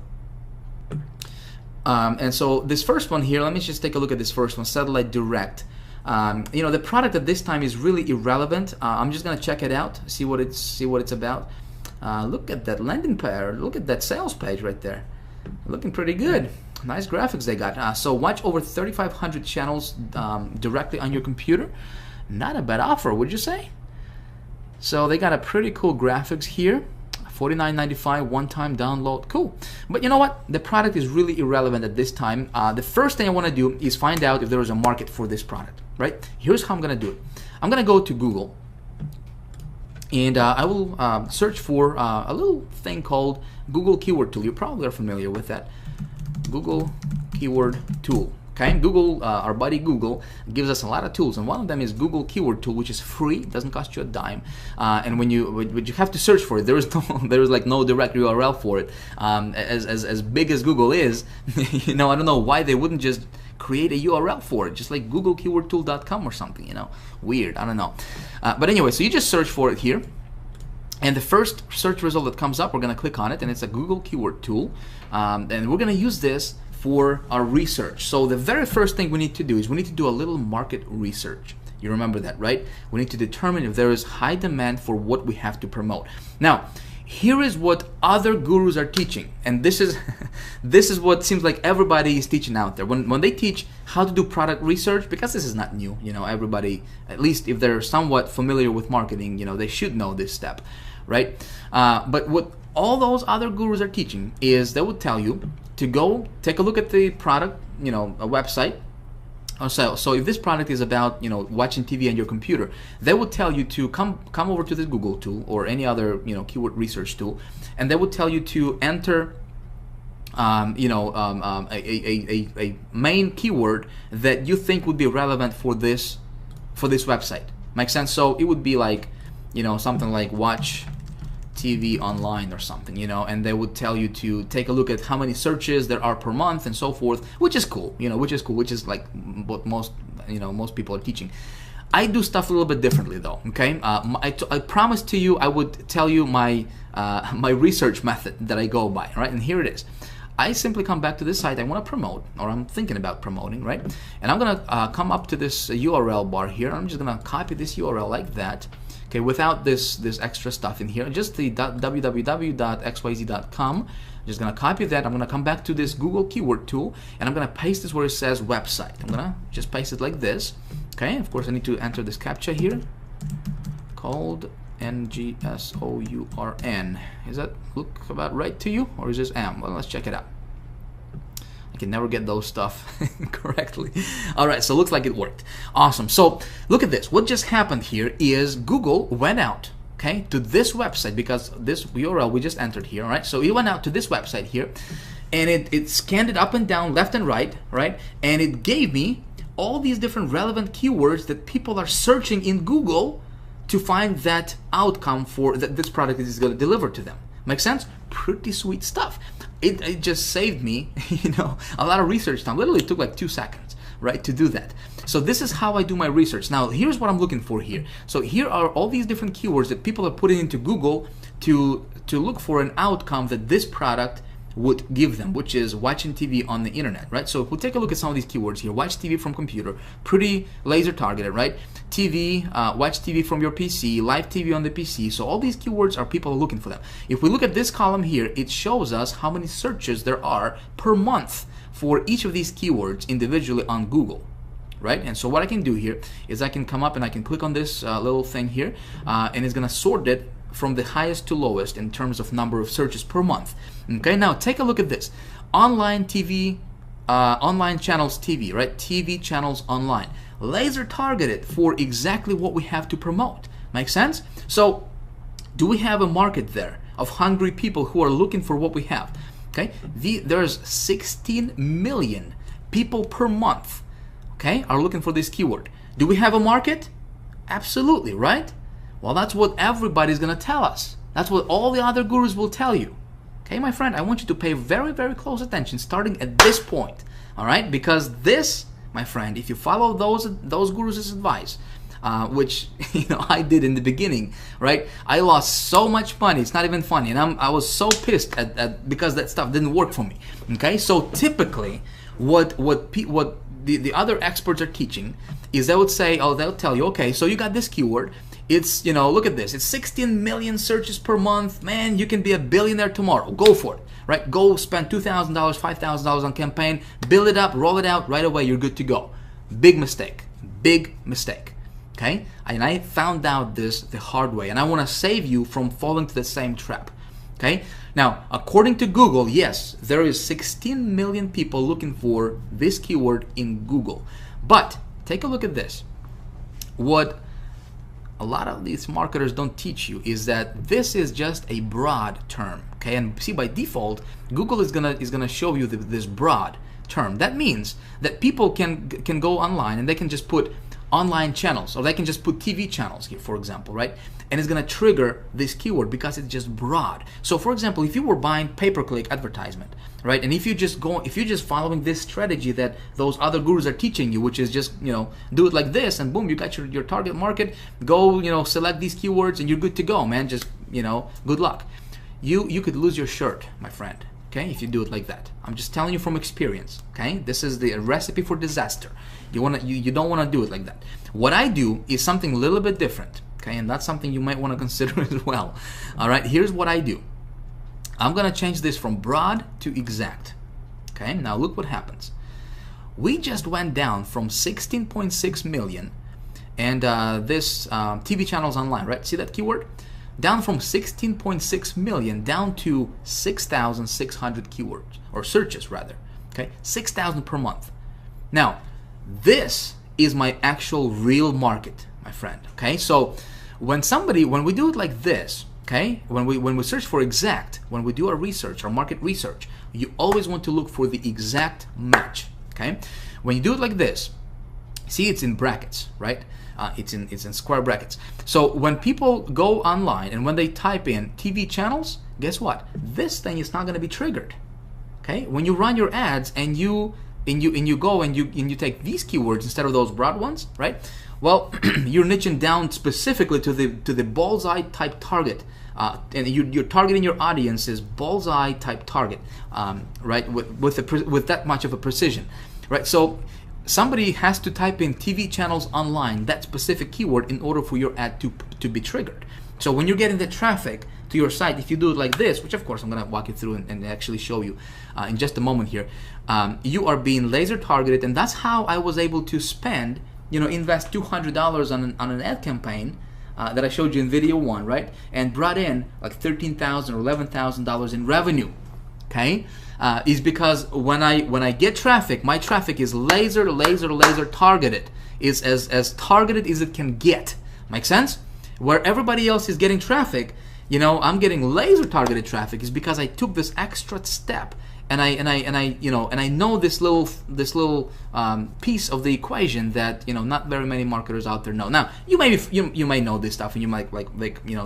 And so this first one here, let me just take a look at this first one, Satellite Direct. The product at this time is really irrelevant. I'm just gonna check it out, see what it's about. Look at that landing page, look at that sales page right there, looking pretty good. Nice graphics they got. So watch over 3,500 channels directly on your computer. Not a bad offer, would you say? So they got a pretty cool graphics here. $49.95 one-time download, cool. But you know what? The product is really irrelevant at this time. The first thing I want to do is find out if there is a market for this product, right? Here's how I'm going to do it. I'm going to go to Google, and I will search for a little thing called Google Keyword Tool. You probably are familiar with that. Google Keyword Tool. Okay, Google, our buddy Google, gives us a lot of tools, and one of them is Google Keyword Tool, which is free. It doesn't cost you a dime, and when you have to search for it, there is no direct URL for it. As big as Google is, I don't know why they wouldn't just create a URL for it, just like googlekeywordtool.com or something. Weird. I don't know, but anyway, so you just search for it here. And the first search result that comes up, we're going to click on it, and it's a Google Keyword Tool, and we're going to use this for our research. So the very first thing we need to do is we need to do a little market research. You remember that, right? We need to determine if there is high demand for what we have to promote. Now, here is what other gurus are teaching, and this is this is what seems like everybody is teaching out there. When they teach how to do product research, because this is not new, everybody, at least if they're somewhat familiar with marketing, they should know this step, right? But what all those other gurus are teaching is they will tell you to go take a look at the product, a website. So if this product is about watching TV on your computer, they will tell you to come over to this Google tool or any other keyword research tool, and they will tell you to enter a main keyword that you think would be relevant for this website. Make sense? So it would be like something like watch TV online or something, and they would tell you to take a look at how many searches there are per month and so forth, which is cool, which is like what most people are teaching. I do stuff a little bit differently though, okay? I promised to you I would tell you my my research method that I go by, right? And here it is. I simply come back to this site I want to promote, or I'm thinking about promoting, right? And I'm gonna come up to this URL bar here. I'm just gonna copy this URL like that. Okay, without this extra stuff in here, just the www.xyz.com. Just gonna copy that. I'm gonna come back to this Google Keyword Tool, and I'm gonna paste this where it says website. I'm gonna just paste it like this. Okay, of course I need to enter this CAPTCHA here, called NGSOURN. Is that look about right to you, or is this M? Well, let's check it out. I can never get those stuff correctly. All right, so it looks like it worked. Awesome. So look at this. What just happened here is Google went out, okay, to this website, because this URL we just entered here, right? So it went out to this website here, and it scanned it up and down, left and right, and it gave me all these different relevant keywords that people are searching in Google to find that outcome for that this product is going to deliver to them. Make sense? Pretty sweet stuff. It just saved me, a lot of research time. Literally took like 2 seconds, right, to do that. So this is how I do my research. Now, here's what I'm looking for here. So here are all these different keywords that people are putting into Google to look for an outcome that this product would give them, which is watching TV on the internet, right? So if we take a look at some of these keywords here, watch TV from computer, pretty laser targeted, right? TV, watch TV from your PC, live TV on the PC. So all these keywords are people looking for them. If we look at this column here, it shows us how many searches there are per month for each of these keywords individually on Google, right? And so what I can do here is I can come up and I can click on this little thing here, and it's gonna sort it from the highest to lowest in terms of number of searches per month. Okay, now take a look at this. Online TV, online channels TV, right? TV channels online. Laser targeted for exactly what we have to promote. Make sense? So, do we have a market there of hungry people who are looking for what we have? Okay, there's 16 million people per month, okay, are looking for this keyword. Do we have a market? Absolutely, right? Well, that's what everybody's gonna tell us. That's what all the other gurus will tell you. Okay, my friend, I want you to pay very, very close attention starting at this point, all right? Because this, my friend, if you follow those gurus' advice, which I did in the beginning, right? I lost so much money. It's not even funny, and I was so pissed at because that stuff didn't work for me. Okay, so typically, what the other experts are teaching is they would say, they'll tell you, okay, so you got this keyword. It's, look at this. It's 16 million searches per month. Man, you can be a billionaire tomorrow. Go for it, right? Go spend $2,000, $5,000 on campaign, build it up, roll it out right away. You're good to go. Big mistake. Big mistake. Okay? And I found out this the hard way, and I want to save you from falling to the same trap. Okay? Now, according to Google, yes, there is 16 million people looking for this keyword in Google. But take a look at this. What a lot of these marketers don't teach you is that this is just a broad term, okay? And see, by default, Google is gonna show you this broad term. That means that people can go online and they can just put online channels, or they can just put TV channels here, for example, right? And it's gonna trigger this keyword because it's just broad. So, for example, if you were buying pay-per-click advertisement, right, and if you're just following this strategy that those other gurus are teaching you, which is just do it like this, and boom, you got your target market. Go select these keywords, and you're good to go, man. Just good luck. You could lose your shirt, my friend. Okay, if you do it like that. I'm just telling you from experience. Okay, this is the recipe for disaster. You don't want to do it like that. What I do is something a little bit different. Okay, and that's something you might want to consider as well. All right, here's what I do. I'm gonna change this from broad to exact. Okay, now look what happens. We just went down from 16.6 million, and this TV channels online, right? See that keyword? Down from 16.6 million down to 6,600 keywords, or searches rather. Okay, 6,000 per month. Now, this is my actual real market, my friend. Okay, so when we do it like this, okay, when we search for exact, when we do our research, our market research, you always want to look for the exact match. Okay, when you do it like this, see, it's in brackets, right? It's in square brackets. So when people go online and when they type in TV channels, guess what? This thing is not going to be triggered. Okay, when you run your ads and you go and you take these keywords instead of those broad ones, right? Well, you're niching down specifically to the bullseye type target, and you're targeting your audience as bullseye type target, right? With that much of a precision, right? So somebody has to type in TV channels online, that specific keyword, in order for your ad to be triggered. So when you're getting the traffic to your site, if you do it like this, which of course I'm gonna walk you through and actually show you in just a moment here, you are being laser targeted, and that's how I was able to spend, invest $200 on an ad campaign that I showed you in video 1, right? And brought in like $13,000 or $11,000 in revenue. Okay, is because when I get traffic, my traffic is laser targeted. Is as targeted as it can get. Make sense? Where everybody else is getting traffic, I'm getting laser targeted traffic is because I took this extra step and I know this little piece of the equation that not very many marketers out there know. Now you may know this stuff, and you might like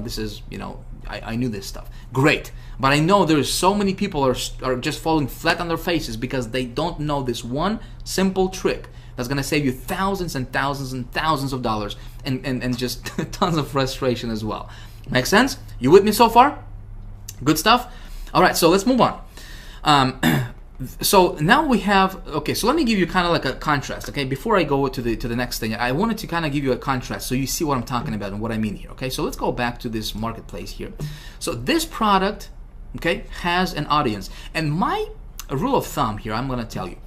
this is I knew this stuff. Great. But I know there's so many people are just falling flat on their faces because they don't know this one simple trick that's going to save you thousands and thousands and thousands of dollars and just tons of frustration as well. Make sense? You with me so far? Good stuff? All right, so let's move on. So now we have, okay, so let me give you kind of like a contrast, okay? Before I go to the next thing, I wanted to kind of give you a contrast so you see what I'm talking about and what I mean here, okay? So let's go back to this marketplace here. So this product, okay, has an audience. And my rule of thumb here, I'm going to tell you,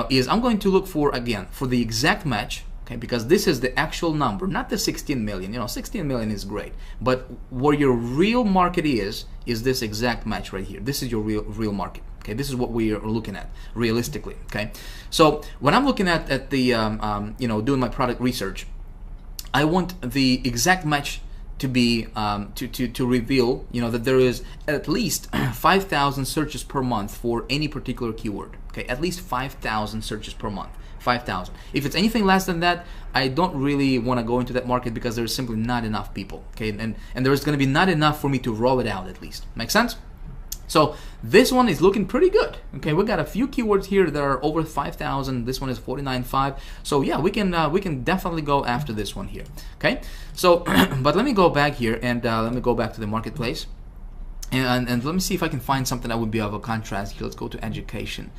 is I'm going to look for, again, for the exact match, okay, because this is the actual number, not the 16 million. 16 million is great, but where your real market is this exact match right here. This is your real market. Okay, this is what we are looking at realistically. Okay, so when I'm looking at the doing my product research, I want the exact match to be to reveal that there is at least 5,000 searches per month for any particular keyword. Okay, at least 5,000 searches per month. 5,000. If it's anything less than that, I don't really want to go into that market because there's simply not enough people. Okay, and there's going to be not enough for me to roll it out at least. Make sense? So this one is looking pretty good. Okay, we got a few keywords here that are over 5,000. This one is 49.5. So yeah, we can definitely go after this one here. Okay, so but let me go back here and let me go back to the marketplace and let me see if I can find something that would be of a contrast here. Let's go to education.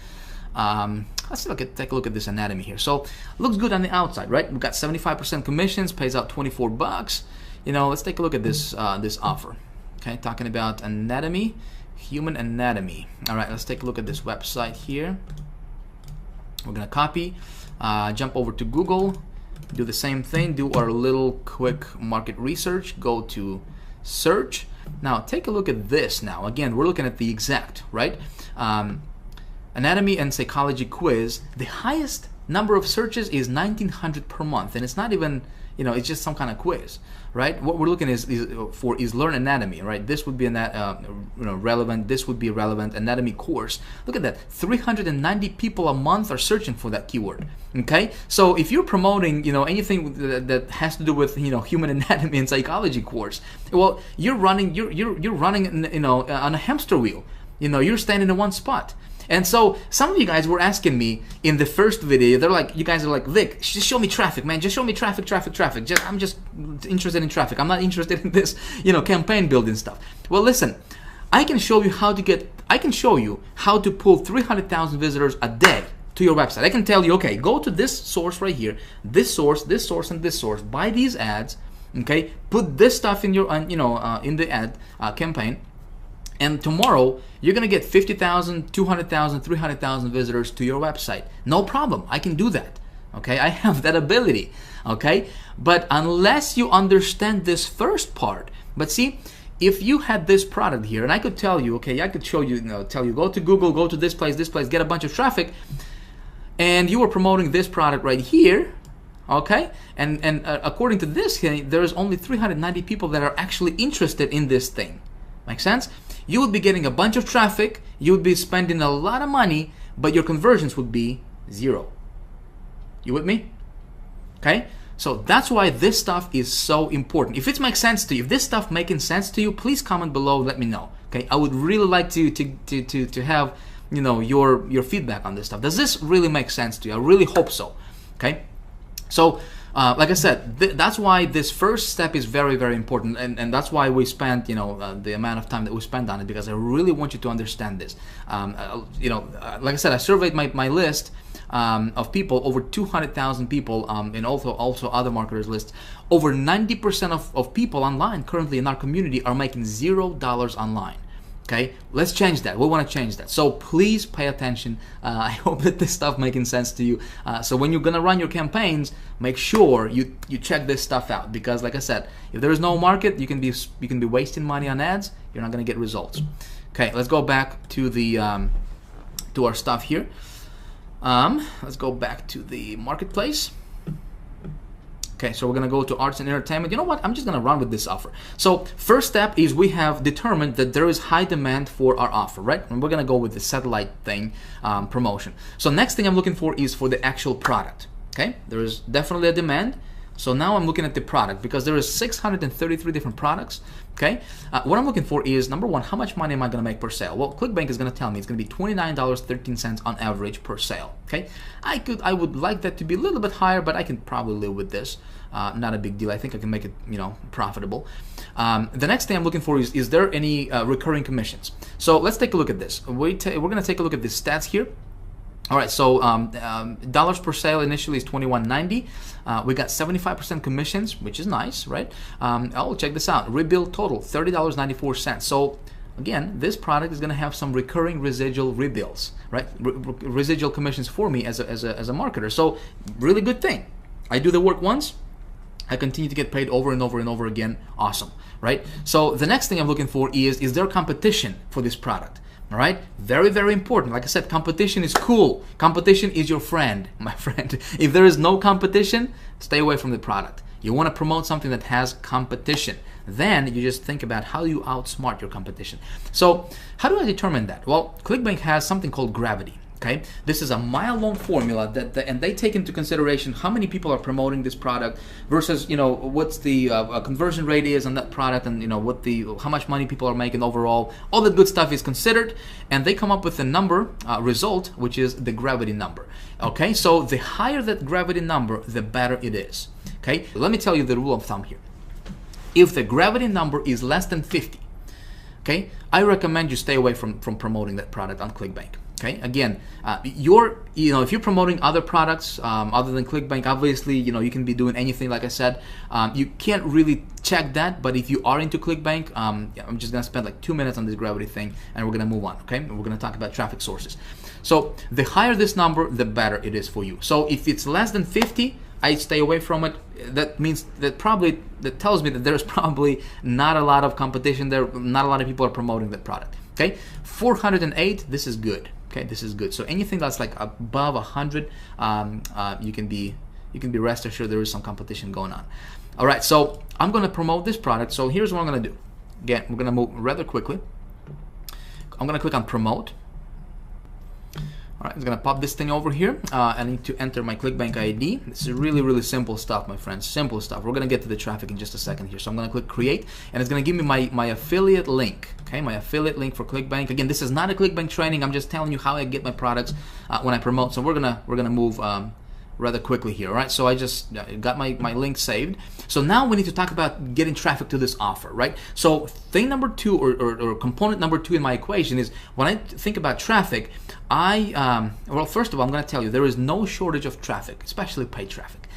Let's take a look at this anatomy here. So looks good on the outside, right? We've got 75% commissions, pays out 24 bucks. Let's take a look at this this offer. Okay, talking about anatomy. Human anatomy. All right, let's take a look at this website here. We're gonna copy, jump over to Google, do the same thing, do our little quick market research, go to search. Now take a look at this. Now again, we're looking at the exact, right? Anatomy and psychology quiz. The highest number of searches is 1,900 per month, and it's not even, it's just some kind of quiz, right? What we're looking is learn anatomy, right? This would be relevant. This would be relevant anatomy course. Look at that, 390 people a month are searching for that keyword. Okay, so if you're promoting, anything that has to do with, human anatomy and psychology course, well, you're running, you're running, on a hamster wheel. You're standing in one spot. And so some of you guys were asking me in the first video, you guys are like, Vic, just show me traffic, man. Just show me traffic. I'm just interested in traffic. I'm not interested in this, campaign building stuff. Well, listen, I can show you how to pull 300,000 visitors a day to your website. I can tell you, okay, go to this source right here, this source, and this source, buy these ads, okay, put this stuff in your, in the ad campaign. And tomorrow, you're going to get 50,000, 200,000, 300,000 visitors to your website. No problem. I can do that. Okay, I have that ability. Okay, but unless you understand this first part, but see, if you had this product here, and I could tell you, okay, I could show you, tell you, go to Google, go to this place, get a bunch of traffic, and you were promoting this product right here, okay, and according to this, there is only 390 people that are actually interested in this thing. Make sense? You would be getting a bunch of traffic, you would be spending a lot of money, but your conversions would be 0. You with me? Okay? So that's why this stuff is so important. If it makes sense to you, if this stuff making sense to you, please comment below, let me know. Okay? I would really like to have, your feedback on this stuff. Does this really make sense to you? I really hope so. Okay? So like I said, that's why this first step is very, very important, and that's why we spent, the amount of time that we spent on it, because I really want you to understand this. Like I said, I surveyed my list of people, over 200,000 people, and also other marketers lists. Over 90% of people online currently in our community are making $0 online. Okay, let's change that. We want to change that. So please pay attention. I hope that this stuff making sense to you. So when you're gonna run your campaigns, make sure you check this stuff out, because like I said, if there is no market, you can be wasting money on ads. You're not gonna get results. Okay, let's go back to the to our stuff here. Let's go back to the marketplace. Okay, so we're gonna go to arts and entertainment. You know what? I'm just gonna run with this offer. So first step is we have determined that there is high demand for our offer, right? And we're gonna go with the satellite thing, promotion. So next thing I'm looking for is for the actual product. Okay, there is definitely a demand. So now I'm looking at the product because there is 633 different products. Okay, what I'm looking for is number one, how much money am I going to make per sale? Well, Clickbank is going to tell me it's going to be $29.13 on average per sale. Okay, I would like that to be a little bit higher, but I can probably live with this. Not a big deal. I think I can make it, profitable. The next thing I'm looking for is there any recurring commissions? So let's take a look at this. We're going to take a look at the stats here. All right, so dollars per sale initially is $21.90. We got 75% commissions, which is nice, right? Check this out. Rebill total $30.94. So again, this product is going to have some recurring residual rebills, right? Residual commissions for me as a marketer. So really good thing. I do the work once, I continue to get paid over and over and over again. Awesome, right? So the next thing I'm looking for is there competition for this product? All right, very, very important. Like I said, competition is cool. Competition is your friend, my friend. If there is no competition, stay away from the product. You want to promote something that has competition. Then you just think about how you outsmart your competition. So how do I determine that? Well, Clickbank has something called gravity. Okay, this is a mile-long formula and they take into consideration how many people are promoting this product versus what's the conversion rate is on that product, and how much money people are making overall. All that good stuff is considered, and they come up with a number result, which is the gravity number. Okay, so the higher that gravity number, the better it is. Okay, let me tell you the rule of thumb here. If the gravity number is less than 50, okay, I recommend you stay away from promoting that product on Clickbank. Okay, again, if you're promoting other products other than Clickbank, obviously, you can be doing anything. Like I said, you can't really check that, but if you are into Clickbank, I'm just gonna spend like 2 minutes on this gravity thing, and we're gonna move on. Okay, we're gonna talk about traffic sources. So the higher this number, the better it is for you. So if it's less than 50, I stay away from it. That means that tells me that there's probably not a lot of competition there. Not a lot of people are promoting that product. Okay, 408. This is good. Okay, this is good. So anything that's like above 100, you can be rest assured there is some competition going on. All right, so I'm going to promote this product. So here's what I'm going to do. Again, we're going to move rather quickly. I'm going to click on promote. All right, it's going to pop this thing over here. I need to enter my Clickbank ID. This is really, really simple stuff, my friends. Simple stuff. We're going to get to the traffic in just a second here. So I'm going to click create, and it's going to give me my affiliate link. Okay, my affiliate link for Clickbank. Again, this is not a Clickbank training. I'm just telling you how I get my products when I promote. So we're gonna move rather quickly here. All right, so I just got my link saved. So now we need to talk about getting traffic to this offer, right? So thing number two, or component number two in my equation is when I think about traffic, well, first of all, I'm going to tell you there is no shortage of traffic, especially paid traffic.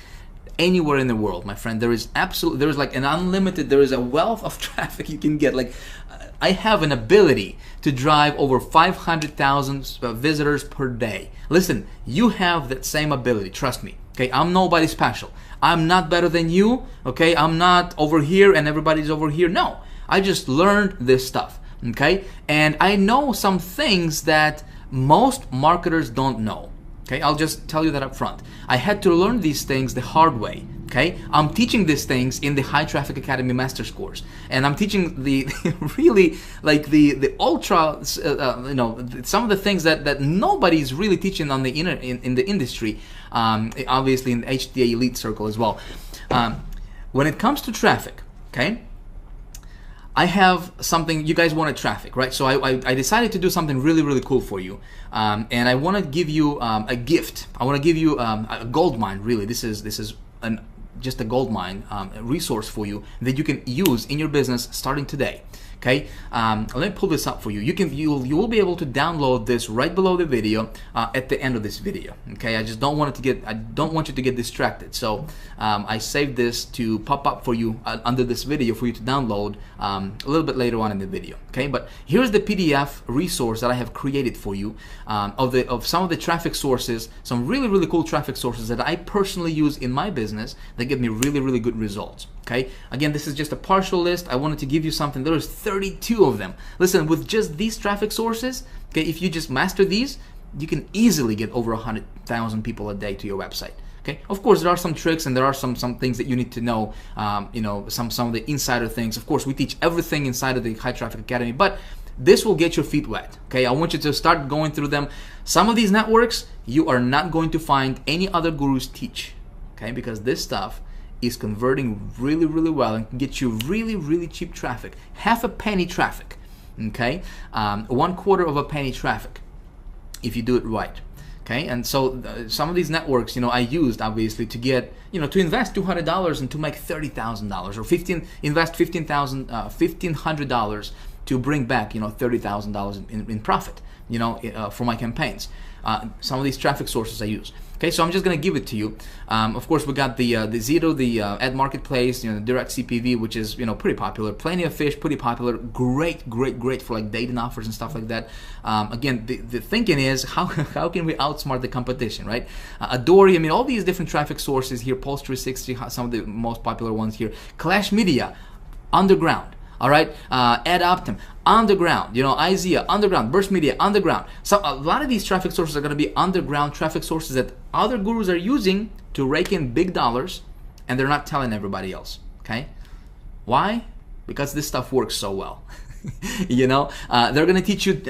Anywhere in the world, my friend, there is like an unlimited, there is a wealth of traffic you can get. Like, I have an ability to drive over 500,000 visitors per day. Listen, you have that same ability, trust me. Okay, I'm nobody special. I'm not better than you. Okay, I'm not over here and everybody's over here. No, I just learned this stuff. Okay, and I know some things that most marketers don't know. Okay, I'll just tell you that up front. I had to learn these things the hard way. Okay, I'm teaching these things in the High Traffic Academy Master's course, and I'm teaching the really like the ultra, some of the things that nobody's really teaching on the in the industry. Obviously in the HTA Elite Circle as well. When it comes to traffic, okay, I have something. You guys wanted traffic, right? So I decided to do something really, really cool for you, and I want to give you a gift. I want to give you a gold mine. Really, this is just a gold mine resource for you that you can use in your business starting today. Okay, let me pull this up for you. You will be able to download this right below the video at the end of this video. Okay, I just don't want you to get distracted. So I saved this to pop up for you under this video for you to download a little bit later on in the video. Okay, but here's the PDF resource that I have created for you of some of the traffic sources, some really, really cool traffic sources that I personally use in my business that give me really, really good results. Okay, again, this is just a partial list. I wanted to give you something. There is 32 of them. Listen, with just these traffic sources, okay, if you just master these, you can easily get over 100,000 people a day to your website. Okay, of course there are some tricks and there are some things that you need to know, you know, some of the insider things. Of course, we teach everything inside of the High Traffic Academy, but this will get your feet wet. Okay, I want you to start going through them. Some of these networks you are not going to find any other gurus teach. Okay, because this stuff is converting really, really well and can get you really, really cheap traffic. Half a penny traffic. Okay, 1/4 of a penny traffic if you do it right. Okay, and so some of these networks, you know, I used obviously to get, you know, to invest $200 and to make $30,000, or invest $1,500 to bring back, you know, $30,000 in profit, you know, for my campaigns. Some of these traffic sources I use. Okay, so I'm just gonna give it to you. Of course, we got the Zito, the ad marketplace, you know, direct CPV, which is, you know, pretty popular. Plenty of Fish, pretty popular. Great for like dating offers and stuff like that. Again, the thinking is how can we outsmart the competition, right? Adory, I mean, all these different traffic sources here. Pulse 360, some of the most popular ones here. Clash Media, underground. All right, Ad Optim, underground, you know, IZEA, underground, Burst Media, underground. So a lot of these traffic sources are going to be underground traffic sources that other gurus are using to rake in big dollars, and they're not telling everybody else. Okay, why? Because this stuff works so well. You know, they're going to teach you.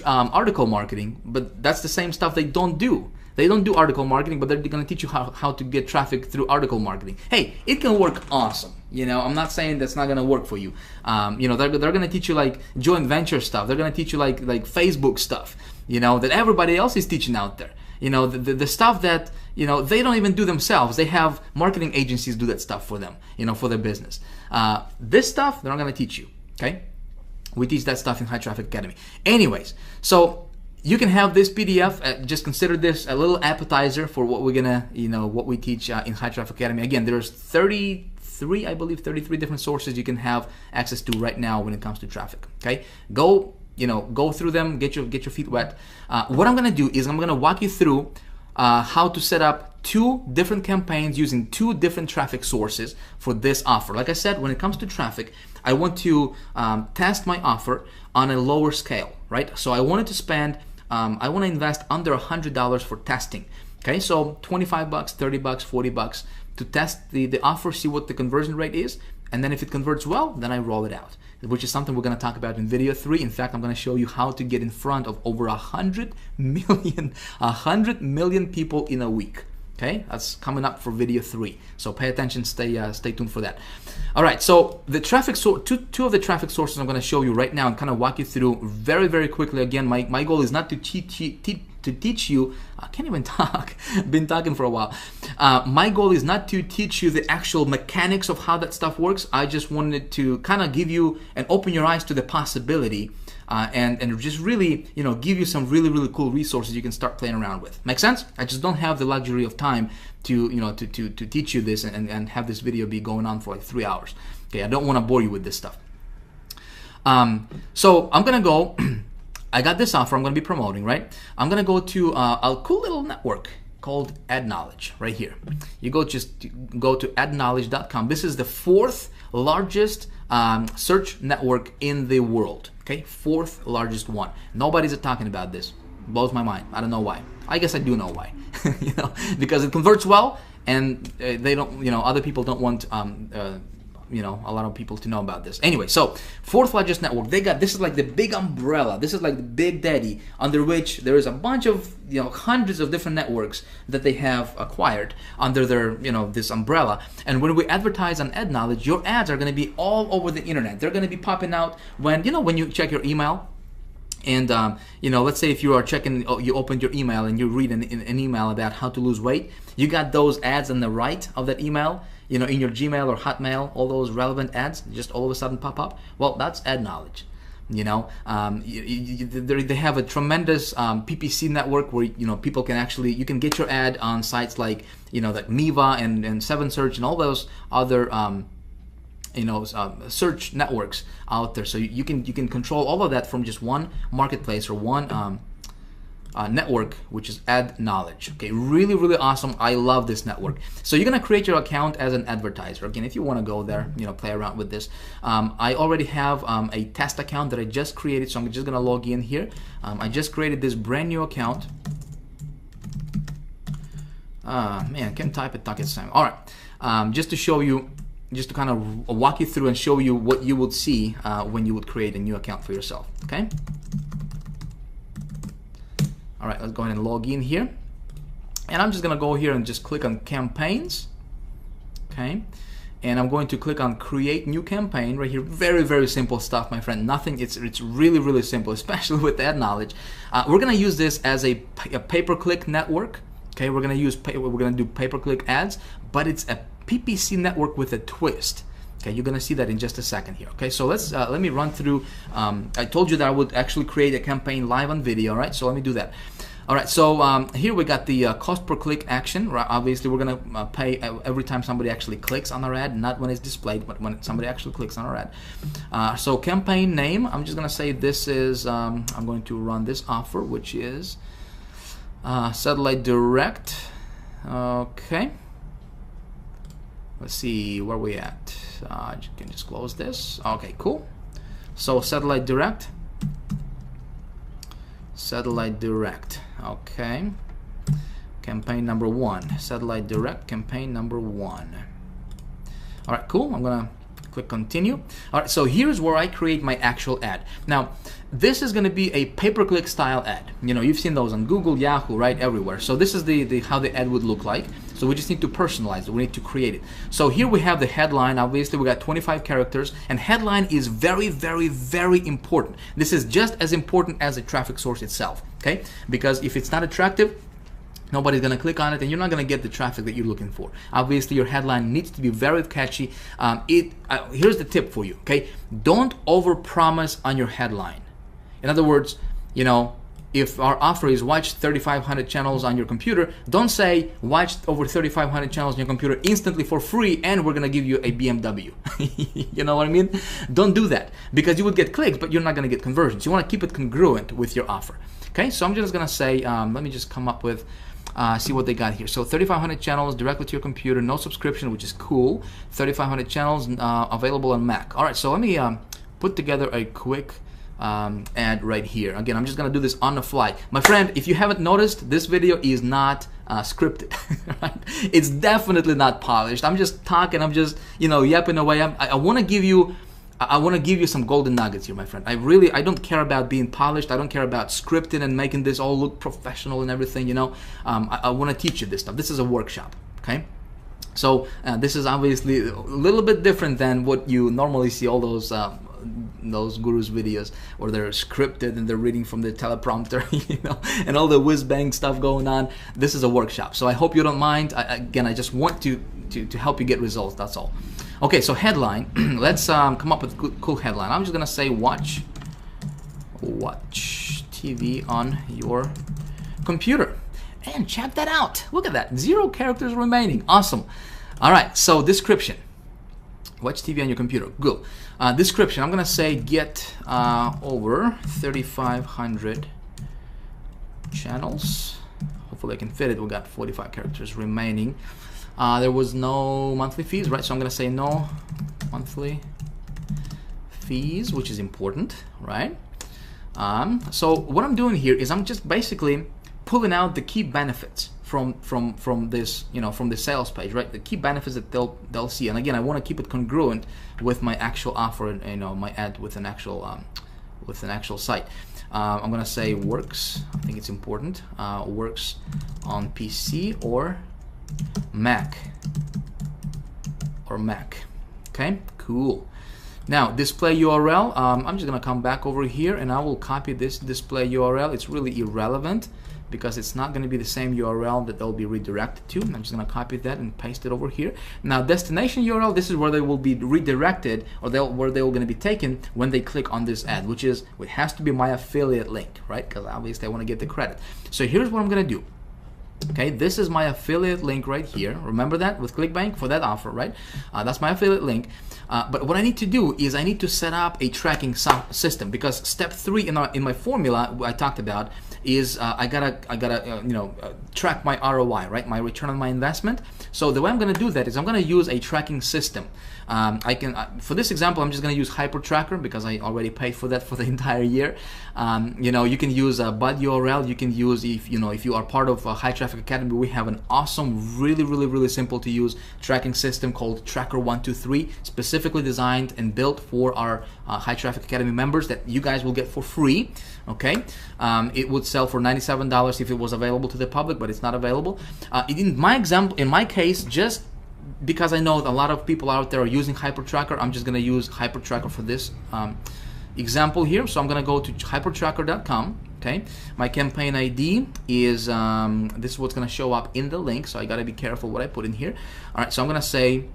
Article marketing, but that's the same stuff they don't do. They don't do article marketing, but they're going to teach you how to get traffic through article marketing. Hey, it can work awesome. You know, I'm not saying that's not going to work for you. You know, they're going to teach you like joint venture stuff. They're going to teach you like Facebook stuff, you know, that everybody else is teaching out there. You know, the stuff that, you know, they don't even do themselves. They have marketing agencies do that stuff for them, you know, for their business. This stuff, they're not going to teach you, okay? We teach that stuff in High Traffic Academy. Anyways, so you can have this PDF. Just consider this a little appetizer for what we're gonna, you know, what we teach in High Traffic Academy. Again, there's 33, I believe, 33 different sources you can have access to right now when it comes to traffic. Okay, go through them, get your feet wet. What I'm gonna do is I'm gonna walk you through how to set up 2 different campaigns using 2 different traffic sources for this offer. Like I said, when it comes to traffic, I want to test my offer on a lower scale, right? So I wanted to spend, I want to invest under $100 for testing. Okay, so $25, $30, $40 to test the offer, see what the conversion rate is, and then if it converts well, then I roll it out, which is something we're going to talk about in video 3. In fact, I'm going to show you how to get in front of over 100 million people in a week. Okay, that's coming up for video 3. So pay attention, stay tuned for that. All right, so the traffic source, two of the traffic sources I'm going to show you right now and kind of walk you through very, very quickly. Again, my goal is not to teach you. I can't even talk. Been talking for a while. My goal is not to teach you the actual mechanics of how that stuff works. I just wanted to kind of give you and open your eyes to the possibility. And just really, you know, give you some really, really cool resources you can start playing around with. Make sense? I just don't have the luxury of time to, you know, to teach you this and have this video be going on for like 3 hours. Okay, I don't want to bore you with this stuff. So I'm gonna go. I got this offer I'm gonna be promoting, right? I'm gonna go to a cool little network called AdKnowledge right here. You go to adknowledge.com. This is the 4th largest search network in the world. Okay, 4th largest one. Nobody's talking about this. Blows my mind. I don't know why. I guess I do know why. You know, because it converts well, and they don't. You know, other people don't want. You know, a lot of people to know about this. Anyway, so 4th largest network. They got, this is like the big umbrella. This is like the big daddy under which there is a bunch of, you know, hundreds of different networks that they have acquired under their, you know, this umbrella. And when we advertise on AdKnowledge, your ads are going to be all over the internet. They're going to be popping out when, you know, when you check your email. And you know, let's say if you are checking, you opened your email and you read an email about how to lose weight. You got those ads on the right of that email, you know, in your Gmail or Hotmail, all those relevant ads just all of a sudden pop up. Well, that's AdKnowledge. You know, they have a tremendous PPC network where, you know, people can actually, you can get your ad on sites like, you know, like Miva and 7Search and all those other you know, search networks out there. So you can control all of that from just one marketplace or one network, which is AdKnowledge. Okay, really, really awesome. I love this network. So you're gonna create your account as an advertiser. Again, if you want to go there, you know, play around with this. I already have a test account that I just created, so I'm just gonna log in here. I just created this brand new account. Man, can't type it, talk it same. All right, just to show you, just to kind of walk you through and show you what you would see when you would create a new account for yourself, okay? All right, let's go ahead and log in here. And I'm just gonna go here and just click on campaigns, okay? And I'm going to click on create new campaign right here. Very, very simple stuff, my friend. Nothing, it's really, really simple, especially with ad knowledge. We're gonna use this as a pay-per-click network. Okay, we're gonna do pay-per-click ads, but it's a PPC network with a twist. Okay, you're gonna see that in just a second here. Okay, so let's let me run through. I told you that I would actually create a campaign live on video. All right, so let me do that. All right, so here we got the cost per click action. Right? Obviously, we're gonna pay every time somebody actually clicks on our ad, not when it's displayed, but when somebody actually clicks on our ad. So campaign name, I'm just gonna say this is. I'm going to run this offer, which is satellite direct. Okay. Let's see where we at. You can just close this. Okay, cool. So satellite direct. Satellite direct. Okay. Campaign number 1. Satellite direct. Campaign number 1. All right, cool. I'm gonna click continue. All right, so here's where I create my actual ad. Now, this is going to be a pay-per-click style ad. You know, you've seen those on Google, Yahoo, right, everywhere. So this is the how the ad would look like. So we just need to personalize it. We need to create it. So here we have the headline. Obviously, we got 25 characters, and headline is very, very, very important. This is just as important as the traffic source itself. Okay, because if it's not attractive, nobody's gonna click on it, and you're not gonna get the traffic that you're looking for. Obviously, your headline needs to be very catchy. Here's the tip for you. Okay, don't overpromise on your headline. In other words, you know, if our offer is watch 3,500 channels on your computer, don't say watch over 3,500 channels on your computer instantly for free, and we're gonna give you a BMW. You know what I mean? Don't do that, because you would get clicks, but you're not gonna get conversions. You wanna keep it congruent with your offer. Okay, so I'm just gonna say, let me just come up with. See what they got here. So 3,500 channels directly to your computer, no subscription, which is cool. 3,500 channels available on Mac. All right, so let me put together a quick ad right here. Again, I'm just gonna do this on the fly. My friend, if you haven't noticed, this video is not scripted. Right? It's definitely not polished. I'm just talking, I'm just, you know, yapping away. I wanna give you some golden nuggets here, my friend. I don't care about being polished. I don't care about scripting and making this all look professional and everything, you know. I want to teach you this stuff. This is a workshop, okay? So this is obviously a little bit different than what you normally see all those gurus videos where they're scripted and they're reading from the teleprompter, you know, and all the whiz-bang stuff going on. This is a workshop, so I hope you don't mind. Again, I just want to help you get results, that's all. Okay, so headline. Let's come up with a cool headline. I'm just gonna say watch TV on your computer, and check that out. Look at that, 0 characters remaining. Awesome. All right, so description. Watch TV on your computer. Good. Description. I'm gonna say get over 3,500 channels. Hopefully I can fit it. We got 45 characters remaining. There was no monthly fees, right? So I'm gonna say no monthly fees, which is important, right? So what I'm doing here is I'm just basically pulling out the key benefits from this, you know, from the sales page, right? The key benefits that they'll see. And again, I want to keep it congruent with my actual offer, and, you know, my ad with an actual site. I'm gonna say works. I think it's important. Works on PC or Mac. Okay, cool. Now display URL. I'm just gonna come back over here and I will copy this display URL. It's really irrelevant because it's not going to be the same URL that they'll be redirected to. I'm just going to copy that and paste it over here. Now destination URL, this is where they will be redirected, or where they will going to be taken when they click on this ad, which has to be my affiliate link, right? Because obviously I want to get the credit. So here's what I'm going to do. Okay, this is my affiliate link right here. Remember that with Clickbank for that offer, right? That's my affiliate link. But what I need to do is I need to set up a tracking system, because step 3 in my formula I talked about is I gotta track my ROI, right? My return on my investment. So the way I'm gonna do that is I'm gonna use a tracking system. For this example, I'm just gonna use HyperTracker because I already paid for that for the entire year. You can use a bud URL. You can use if you are part of high traffic Traffic Academy, we have an awesome, really simple to use tracking system called Tracker 123, specifically designed and built for our High Traffic Academy members that you guys will get for free. Okay, it would sell for $97 if it was available to the public, but it's not available. In my case, just because I know a lot of people out there are using HyperTracker, I'm just going to use HyperTracker for this example here. So I'm going to go to hypertracker.com. Okay, my campaign ID is this is what's going to show up in the link, so I got to be careful what I put in here. All right, so I'm going to say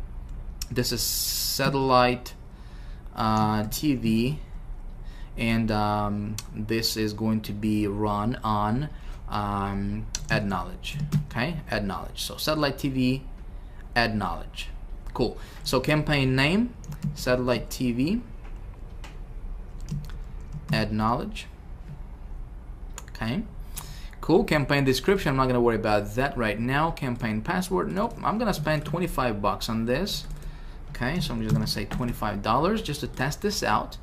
this is satellite TV, and this is going to be run on Ad Knowledge. Okay, Ad Knowledge. So satellite TV, Ad Knowledge. Cool. So campaign name, satellite TV, Ad Knowledge. Okay, cool. Campaign description, I'm not gonna worry about that right now. Campaign password, nope. I'm gonna spend 25 bucks on this. Okay, so I'm just gonna say $25 just to test this out.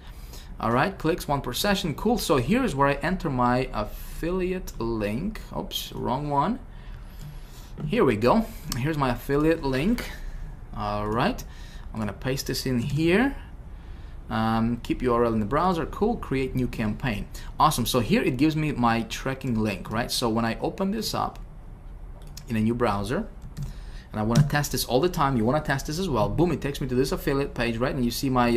All right, clicks 1 per session. Cool. So here's where I enter my affiliate link. Oops, wrong one. Here we go. Here's my affiliate link. All right, I'm gonna paste this in here. Keep URL in the browser. Cool. Create new campaign. Awesome. So here it gives me my tracking link, right? So when I open this up in a new browser, and I want to test this all the time, you want to test this as well. Boom! It takes me to this affiliate page, right? And you see my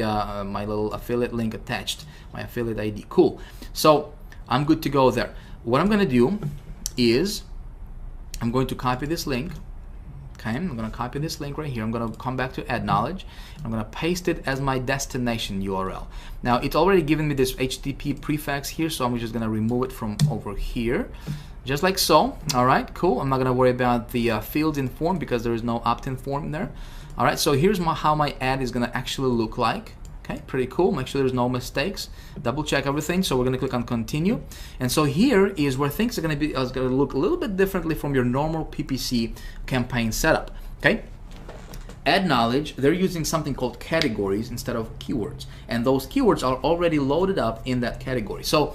my little affiliate link attached, my affiliate ID. Cool. So I'm good to go there. What I'm going to do is I'm going to copy this link. Okay, I'm going to copy this link right here. I'm going to come back to Ad Knowledge. I'm going to paste it as my destination URL. Now, it's already given me this HTTP prefix here, so I'm just going to remove it from over here, just like so. All right, cool. I'm not going to worry about the fields in form because there is no opt-in form there. All right, so here's how my ad is going to actually look like. Okay, pretty cool. Make sure there's no mistakes. Double check everything. So we're going to click on continue. And so here is where things are going to look a little bit differently from your normal PPC campaign setup. Okay. Ad Knowledge, they're using something called categories instead of keywords. And those keywords are already loaded up in that category. So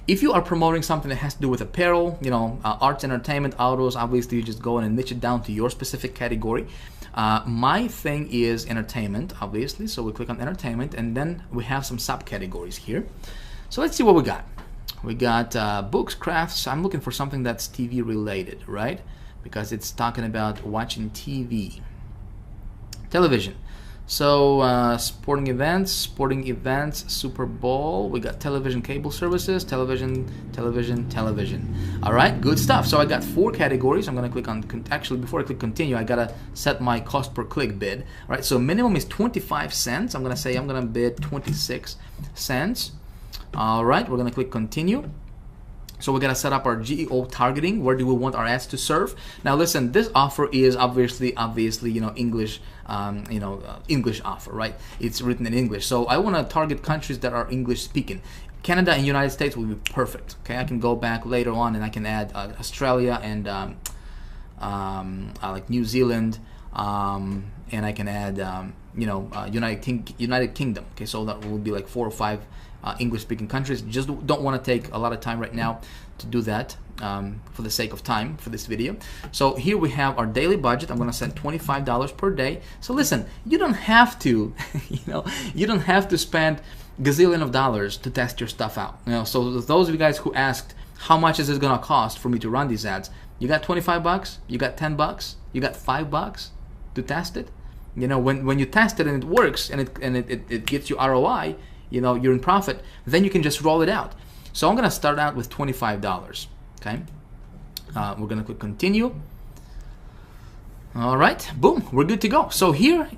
if you are promoting something that has to do with apparel, you know, arts, entertainment, autos, obviously you just go in and niche it down to your specific category. My thing is entertainment, obviously, so we click on entertainment, and then we have some subcategories here. So let's see what we got. We got books, crafts. I'm looking for something that's TV related, right? Because it's talking about watching TV. Television. So sporting events, Super Bowl. We got television, cable services, television. All right, good stuff. So I got 4 categories. I'm gonna click on, actually before I click continue, I gotta set my cost per click bid. All right, so minimum is 25 cents. I'm gonna bid 26 cents. All right, we're gonna click continue. So we're gonna set up our geo targeting. Where do we want our ads to serve? Now listen, this offer is obviously you know, English, English offer, right? It's written in English. So I want to target countries that are English speaking. Canada and United States will be perfect. Okay, I can go back later on and I can add Australia and like New Zealand, and I can add United Kingdom. Okay, so that will be like 4 or 5 English-speaking countries. Just don't want to take a lot of time right now to do that for the sake of time for this video. So here we have our daily budget. I'm going to set $25 per day. So listen, you don't have to, you don't have to spend gazillion of dollars to test your stuff out. So those of you guys who asked how much is it going to cost for me to run these ads, you got 25 bucks, you got 10 bucks, you got 5 bucks to test it. When you test it and it works and it gets you ROI, you're in profit, then you can just roll it out. So I'm gonna start out with $25. Okay, we're gonna click continue. All right, boom, we're good to go. So here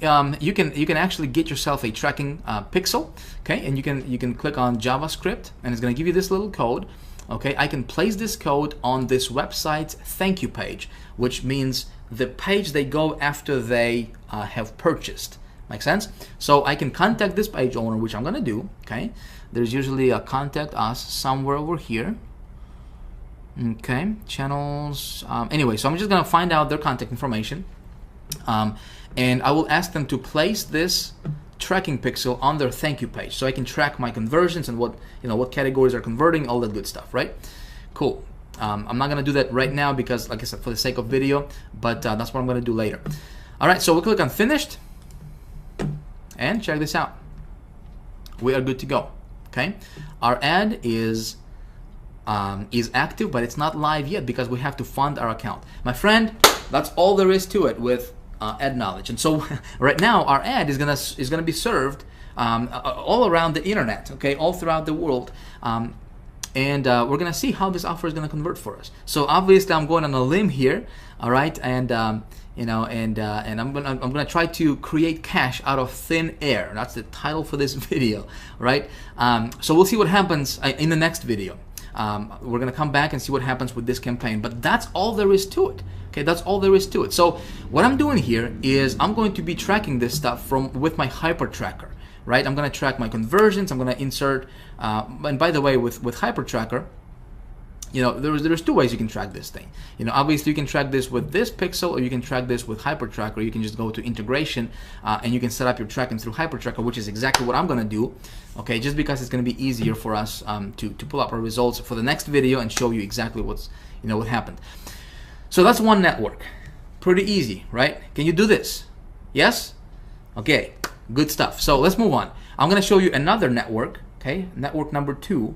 you can actually get yourself a tracking pixel. Okay, and you can click on JavaScript, and it's gonna give you this little code. Okay, I can place this code on this website's thank you page, which means the page they go after they have purchased. Make sense? So I can contact this page owner, which I'm gonna do. Okay, there's usually a contact us somewhere over here. Okay, channels. Anyway, so I'm just gonna find out their contact information, and I will ask them to place this tracking pixel on their thank you page, so I can track my conversions and what categories are converting, all that good stuff, right? Cool. I'm not gonna do that right now because, like I said, for the sake of video, but that's what I'm gonna do later. All right, so we click on finished, and check this out. We are good to go. Okay, our ad is active, but it's not live yet because we have to fund our account. My friend, that's all there is to it with ad knowledge. And so right now our ad is gonna be served all around the internet, okay, all throughout the world, and we're gonna see how this offer is gonna convert for us. So obviously I'm going on a limb here, all right, and you know, and I'm gonna try to create cash out of thin air. That's the title for this video, right? So we'll see what happens in the next video. We're gonna come back and see what happens with this campaign, but that's all there is to it. Okay, that's all there is to it. So what I'm doing here is I'm going to be tracking this stuff with my hyper tracker, right? I'm gonna track my conversions. I'm gonna insert, and by the way, with hyper tracker, you know, there's two ways you can track this thing. You know, obviously you can track this with this pixel, or you can track this with hyper tracker. You can just go to integration and you can set up your tracking through hyper tracker, which is exactly what I'm gonna do. Okay, just because it's gonna be easier for us to pull up our results for the next video and show you exactly what happened. So that's one network. Pretty easy, right? Can you do this? Yes? Okay, good stuff. So let's move on. I'm gonna show you another network, okay? Network number 2.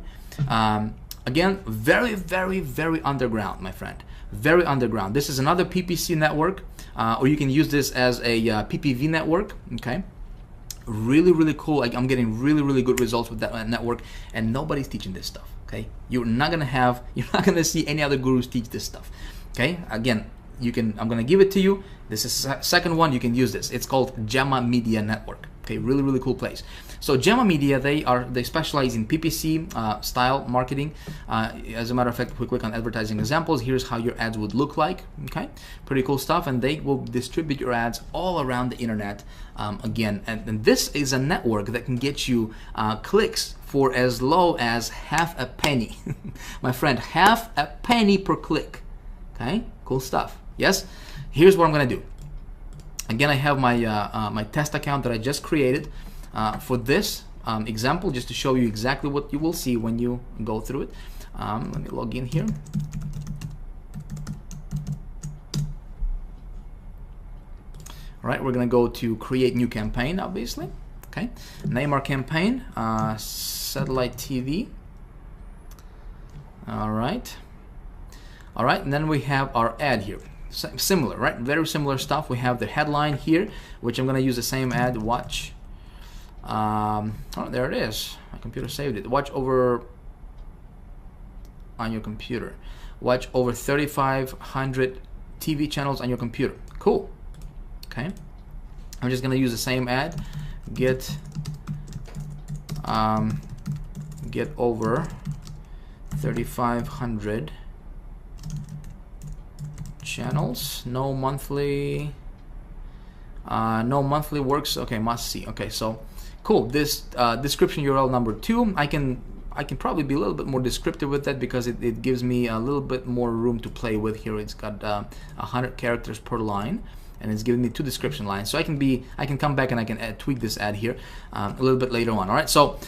Again, very, very, very underground, my friend. Very underground. This is another PPC network, or you can use this as a PPV network, okay? Really, really cool. I'm getting really, really good results with that network, and nobody's teaching this stuff, okay? You're not gonna see any other gurus teach this stuff, okay? Again, I'm gonna give it to you. This is second one. You can use this. It's called Gemma Media Network. Okay, really, really cool place. So Gemma Media, they specialize in PPC style marketing. As a matter of fact, if we click on advertising examples, here's how your ads would look like. Okay, pretty cool stuff, and they will distribute your ads all around the internet. Again, and this is a network that can get you clicks for as low as half a penny. My friend, half a penny per click. Okay, cool stuff. Yes, here's what I'm gonna do. Again, I have my my test account that I just created for this example, just to show you exactly what you will see when you go through it. Let me log in here. All right, we're gonna go to create new campaign, obviously. Okay, name our campaign satellite TV. All right, and then we have our ad here. Similar, right? Very similar stuff. We have the headline here, which I'm gonna use the same ad. Watch. Oh, there it is. My computer saved it. Watch over on your computer. Watch over 3,500 TV channels on your computer. Cool. Okay. I'm just gonna use the same ad. Get over 3,500 channels. No monthly works. Okay, must see. Okay, so cool. This description URL number 2, I can probably be a little bit more descriptive with that because it gives me a little bit more room to play with here. It's got 100 characters per line, and it's giving me 2 description lines. So I can come back and I can tweak this ad here a little bit later on. All right, so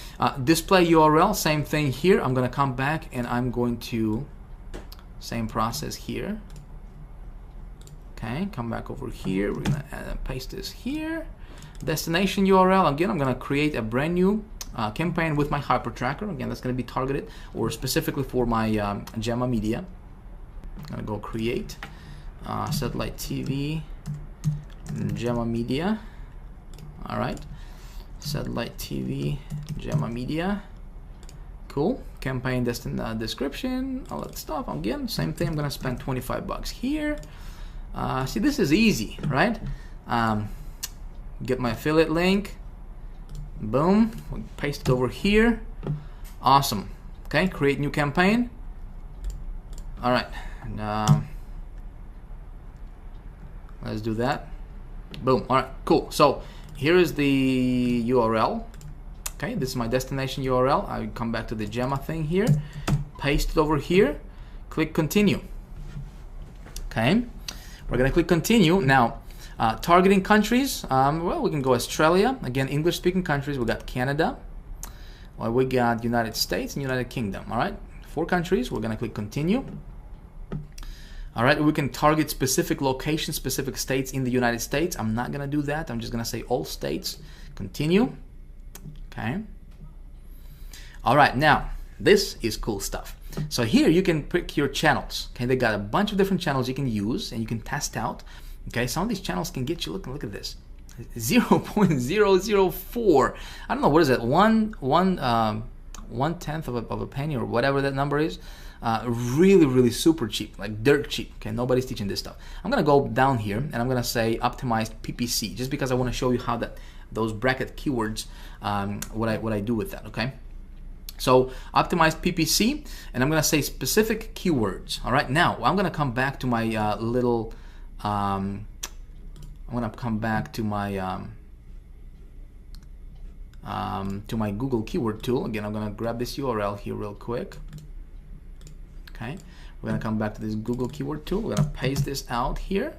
display URL, same thing here. I'm gonna come back and I'm going to same process here. Okay, come back over here. We're gonna paste this here. Destination URL. Again, I'm gonna create a brand new campaign with my hyper tracker. Again, that's gonna be targeted or specifically for my Gemma Media. I'm gonna go create satellite TV Gemma Media. All right, satellite TV Gemma Media. Cool. Campaign description, all that stuff. Again, same thing. I'm gonna spend $25 here. See, this is easy, right? Get my affiliate link. Boom. Paste it over here. Awesome. Okay, create new campaign. All right. And, let's do that. Boom. All right, cool. So here is the URL. Okay, this is my destination URL. I come back to the Gemma thing here. Paste it over here. Click continue. Okay. We're gonna click continue. Now, targeting countries, well, we can go Australia. Again, English-speaking countries. We got Canada. Well, we got United States and United Kingdom. All right, 4 countries. We're gonna click continue. All right, we can target specific locations, specific states in the United States. I'm not gonna do that. I'm just gonna say all states. Continue. Okay. All right, now this is cool stuff. So here you can pick your channels. Okay, they got a bunch of different channels you can use and you can test out. Okay, some of these channels can get you. Look at this, 0.004. I don't know, what is that? One tenth of a penny or whatever that number is. Really super cheap, like dirt cheap. Okay, nobody's teaching this stuff. I'm gonna go down here and I'm gonna say optimized PPC, just because I want to show you how those bracket keywords, what I do with that. Okay, so optimized PPC, and I'm gonna say specific keywords. All right, now I'm gonna come back to my I'm gonna come back to my Google keyword tool. Again, I'm gonna grab this URL here real quick. Okay, we're gonna come back to this Google keyword tool. We're gonna paste this out here.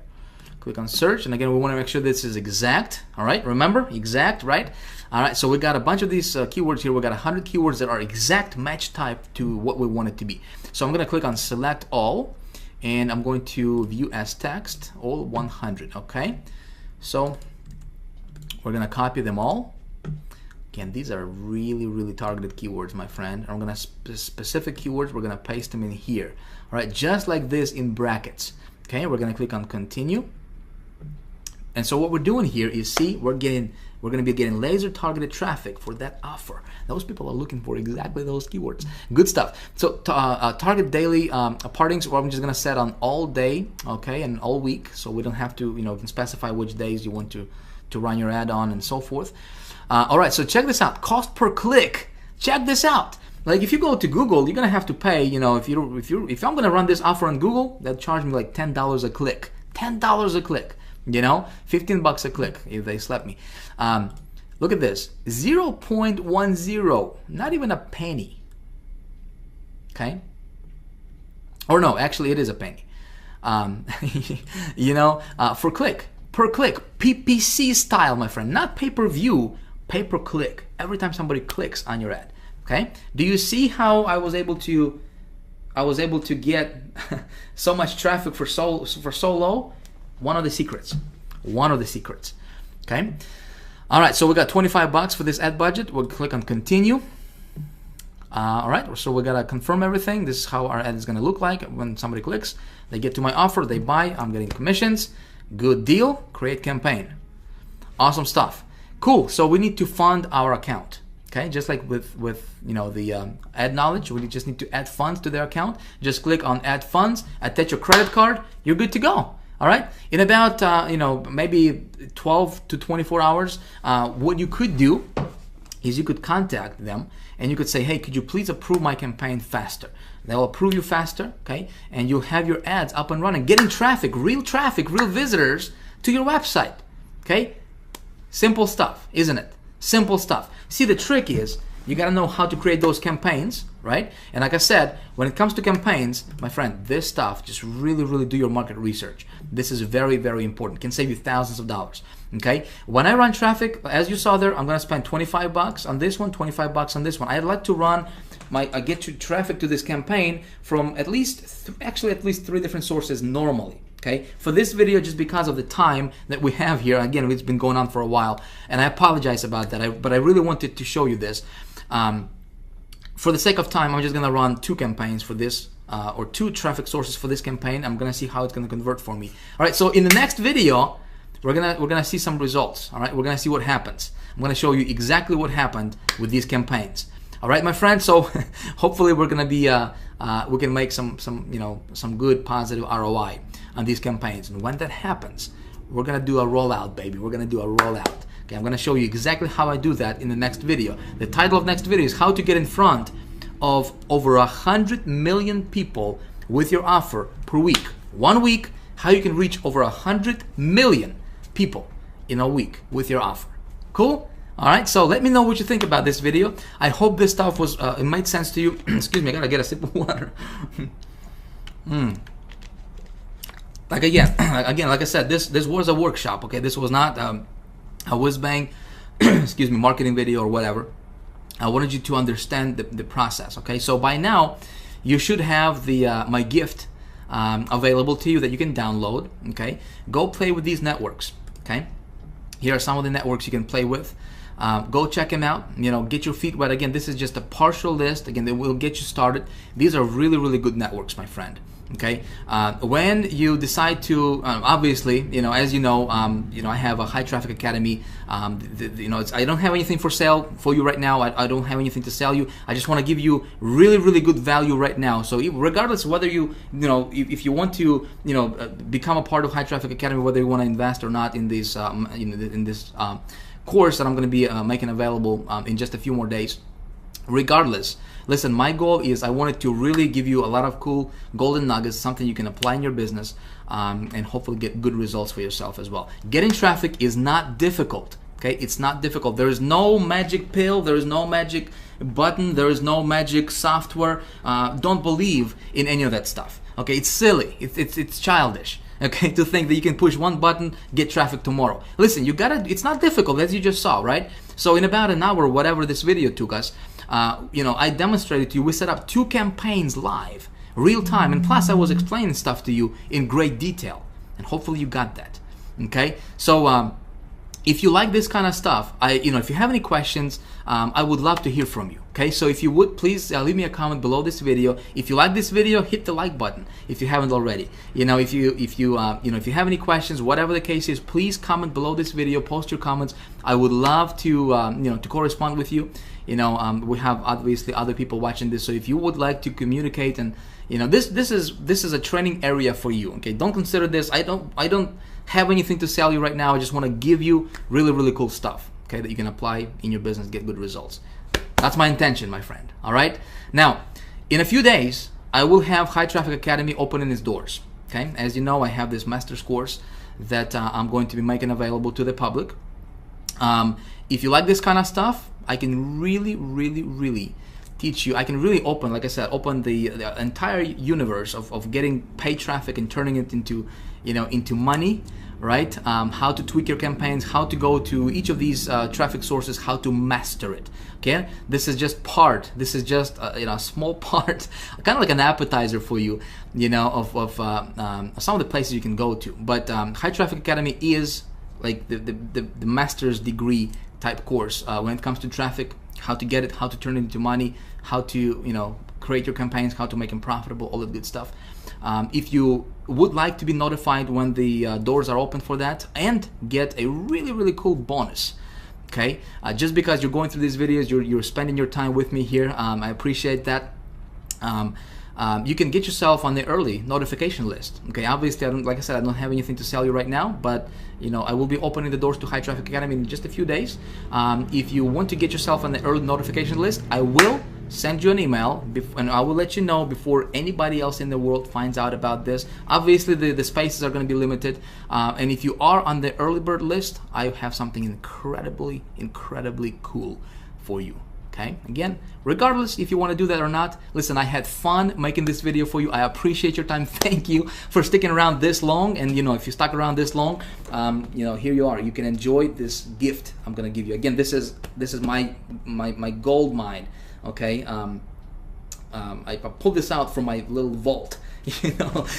Click on search, and again, we want to make sure this is exact. All right, remember, exact, right? All right, so we got a bunch of these keywords here. We got 100 keywords that are exact match type to what we want it to be. So I'm gonna click on select all, and I'm going to view as text, all 100. Okay, so we're gonna copy them all. Again, these are really targeted keywords, my friend. I'm gonna specific keywords, we're gonna paste them in here. All right, just like this in brackets. Okay, we're gonna click on continue. And so what we're doing here is, see, we're gonna be getting laser targeted traffic for that offer. Those people are looking for exactly those keywords. Good stuff. So target daily partings, or I'm just gonna set on all day, okay, and all week, so we don't have to, you can specify which days you want to run your ad on and so forth. All right, so check this out. Cost per click. Check this out. Like if you go to Google, you're gonna have to pay. If I'm gonna run this offer on Google, they'll charge me like $10 a click. $10 a click. 15 bucks a click if they slap me. Look at this. 0.10. Not even a penny. Okay. Or no, actually, it is a penny. For click. Per click, PPC style, my friend, not pay-per-view, pay-per-click. Every time somebody clicks on your ad, okay? Do you see how I was able to get so much traffic for so low? One of the secrets, okay? All right, so we got 25 bucks for this ad budget. We'll click on continue. All right, so we gotta confirm everything. This is how our ad is gonna look like when somebody clicks. They get to my offer, they buy, I'm getting commissions. Good deal, create campaign. Awesome stuff. Cool, so we need to fund our account. Okay, just like with the ad knowledge, we just need to add funds to their account. Just click on add funds, attach your credit card, you're good to go. All right, in about maybe 12 to 24 hours, what you could do is you could contact them and you could say, hey, could you please approve my campaign faster? They'll approve you faster, okay? And you'll have your ads up and running, getting traffic, real visitors to your website, okay? Simple stuff, isn't it? Simple stuff. See, the trick is you gotta know how to create those campaigns, right? And like I said, when it comes to campaigns, my friend, this stuff, just really do your market research. This is very important. It can save you thousands of dollars. Okay, when I run traffic, as you saw there, I'm gonna spend 25 bucks on this one, 25 bucks on this one. I'd like to run I get you traffic to this campaign from at least 3 different sources normally. Okay, for this video, just because of the time that we have here, again, it's been going on for a while, and I apologize about that, but I really wanted to show you this. For the sake of time, I'm just gonna run 2 campaigns for this, or 2 traffic sources for this campaign. I'm gonna see how it's gonna convert for me. All right, so in the next video, we're gonna see some results. All right, we're gonna see what happens. I'm gonna show you exactly what happened with these campaigns. All right, my friends. So hopefully we're gonna be we can make some good positive ROI on these campaigns. And when that happens, we're gonna do a rollout, baby. We're gonna do a rollout. Okay, I'm gonna show you exactly how I do that in the next video. The title of next video is how to get in front of over 100 million people with your offer per week. 1 week, how you can reach over 100 million people in a week with your offer. Cool? All right, so let me know what you think about this video. I hope this stuff was it made sense to you. Excuse me, I gotta get a sip of water. Like again, like I said, this was a workshop. Okay, this was not a whiz-bang, excuse me, marketing video or whatever. I wanted you to understand the process. Okay, so by now you should have the my gift available to you that you can download. Okay, go play with these networks. Okay, here are some of the networks you can play with. Go check them out. Get your feet wet. Again, this is just a partial list. Again, they will get you started. These are really, really good networks, my friend. Okay, when you decide to, obviously, as you know, I have a high traffic academy. I don't have anything for sale for you right now. I don't have anything to sell you. I just want to give you really, really good value right now. So regardless of whether if you want to, become a part of High Traffic Academy, whether you want to invest or not in this, in this course that I'm going to be making available in just a few more days. Regardless, listen, my goal is I wanted to really give you a lot of cool golden nuggets, something you can apply in your business, and hopefully get good results for yourself as well. Getting traffic is not difficult. Okay, it's not difficult. There is no magic pill. There is no magic button. There is no magic software. Don't believe in any of that stuff. Okay, it's silly. It's childish. Okay, to think that you can push one button, get traffic tomorrow. Listen, it's not difficult, as you just saw, right? So in about an hour, whatever this video took us, I demonstrated to you, we set up 2 campaigns live, real time, and plus I was explaining stuff to you in great detail, and hopefully you got that. Okay, so if you like this kind of stuff, if you have any questions, I would love to hear from you. Okay, so if you would please leave me a comment below this video. If you like this video, hit the like button if you haven't already. If you have any questions, whatever the case is, please comment below this video. Post your comments. I would love to to correspond with you. We have obviously other people watching this, so if you would like to communicate, and this is a training area for you. Okay, don't consider this. I don't have anything to sell you right now. I just want to give you really, really cool stuff, okay, that you can apply in your business, get good results. That's my intention, my friend. All right. Now, in a few days, I will have High Traffic Academy opening its doors. Okay, as you know, I have this master's course that I'm going to be making available to the public. If you like this kind of stuff, I can really, really, really teach you. I can really open, like I said, open the entire universe of getting paid traffic and turning it into, into money, right? How to tweak your campaigns, how to go to each of these traffic sources, how to master it. Okay, this is just part. This is just a small part, kind of like an appetizer for you, of some of the places you can go to. But High Traffic Academy is like the master's degree type course when it comes to traffic, how to get it, how to turn it into money, how to create your campaigns, how to make them profitable, all the good stuff. If you would like to be notified when the doors are open for that and get a really, really cool bonus, okay, just because you're going through these videos, you're spending your time with me here, I appreciate that. You can get yourself on the early notification list. Okay, obviously, like I said, I don't have anything to sell you right now, but I will be opening the doors to High Traffic Academy in just a few days. If you want to get yourself on the early notification list, I will send you an email, and I will let you know before anybody else in the world finds out about this. Obviously, the spaces are going to be limited, and if you are on the early bird list, I have something incredibly, incredibly cool for you. Okay, again, regardless if you want to do that or not, listen, I had fun making this video for you. I appreciate your time. Thank you for sticking around this long. And if you stuck around this long, here you are. You can enjoy this gift I'm gonna give you. Again, this is my gold mine. Okay, I pulled this out from my little vault,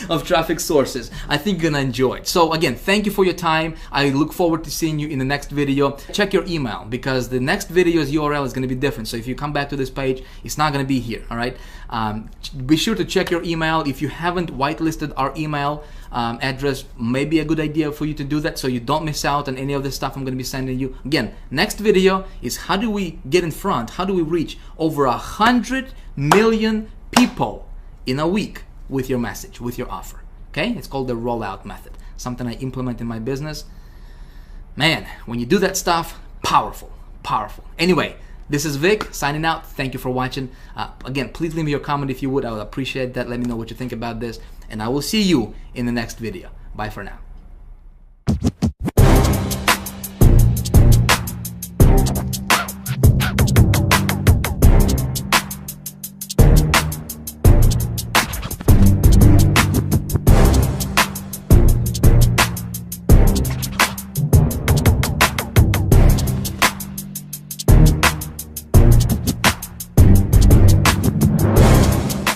of traffic sources. I think you're gonna enjoy it. So again, thank you for your time. I look forward to seeing you in the next video. Check your email, because the next video's URL is gonna be different. So if you come back to this page, it's not gonna be here, all right? Be sure to check your email. If you haven't whitelisted our email address, maybe a good idea for you to do that so you don't miss out on any of the stuff I'm gonna be sending you. Again, next video is how do we get in front, how do we reach over 100 million people in a week with your message, with your offer. Okay, it's called the rollout method, something I implement in my business. Man, when you do that stuff, powerful, powerful. Anyway, this is Vic signing out. Thank you for watching. Again, please leave me your comment if you would. I would appreciate that. Let me know what you think about this, and I will see you in the next video. Bye for now.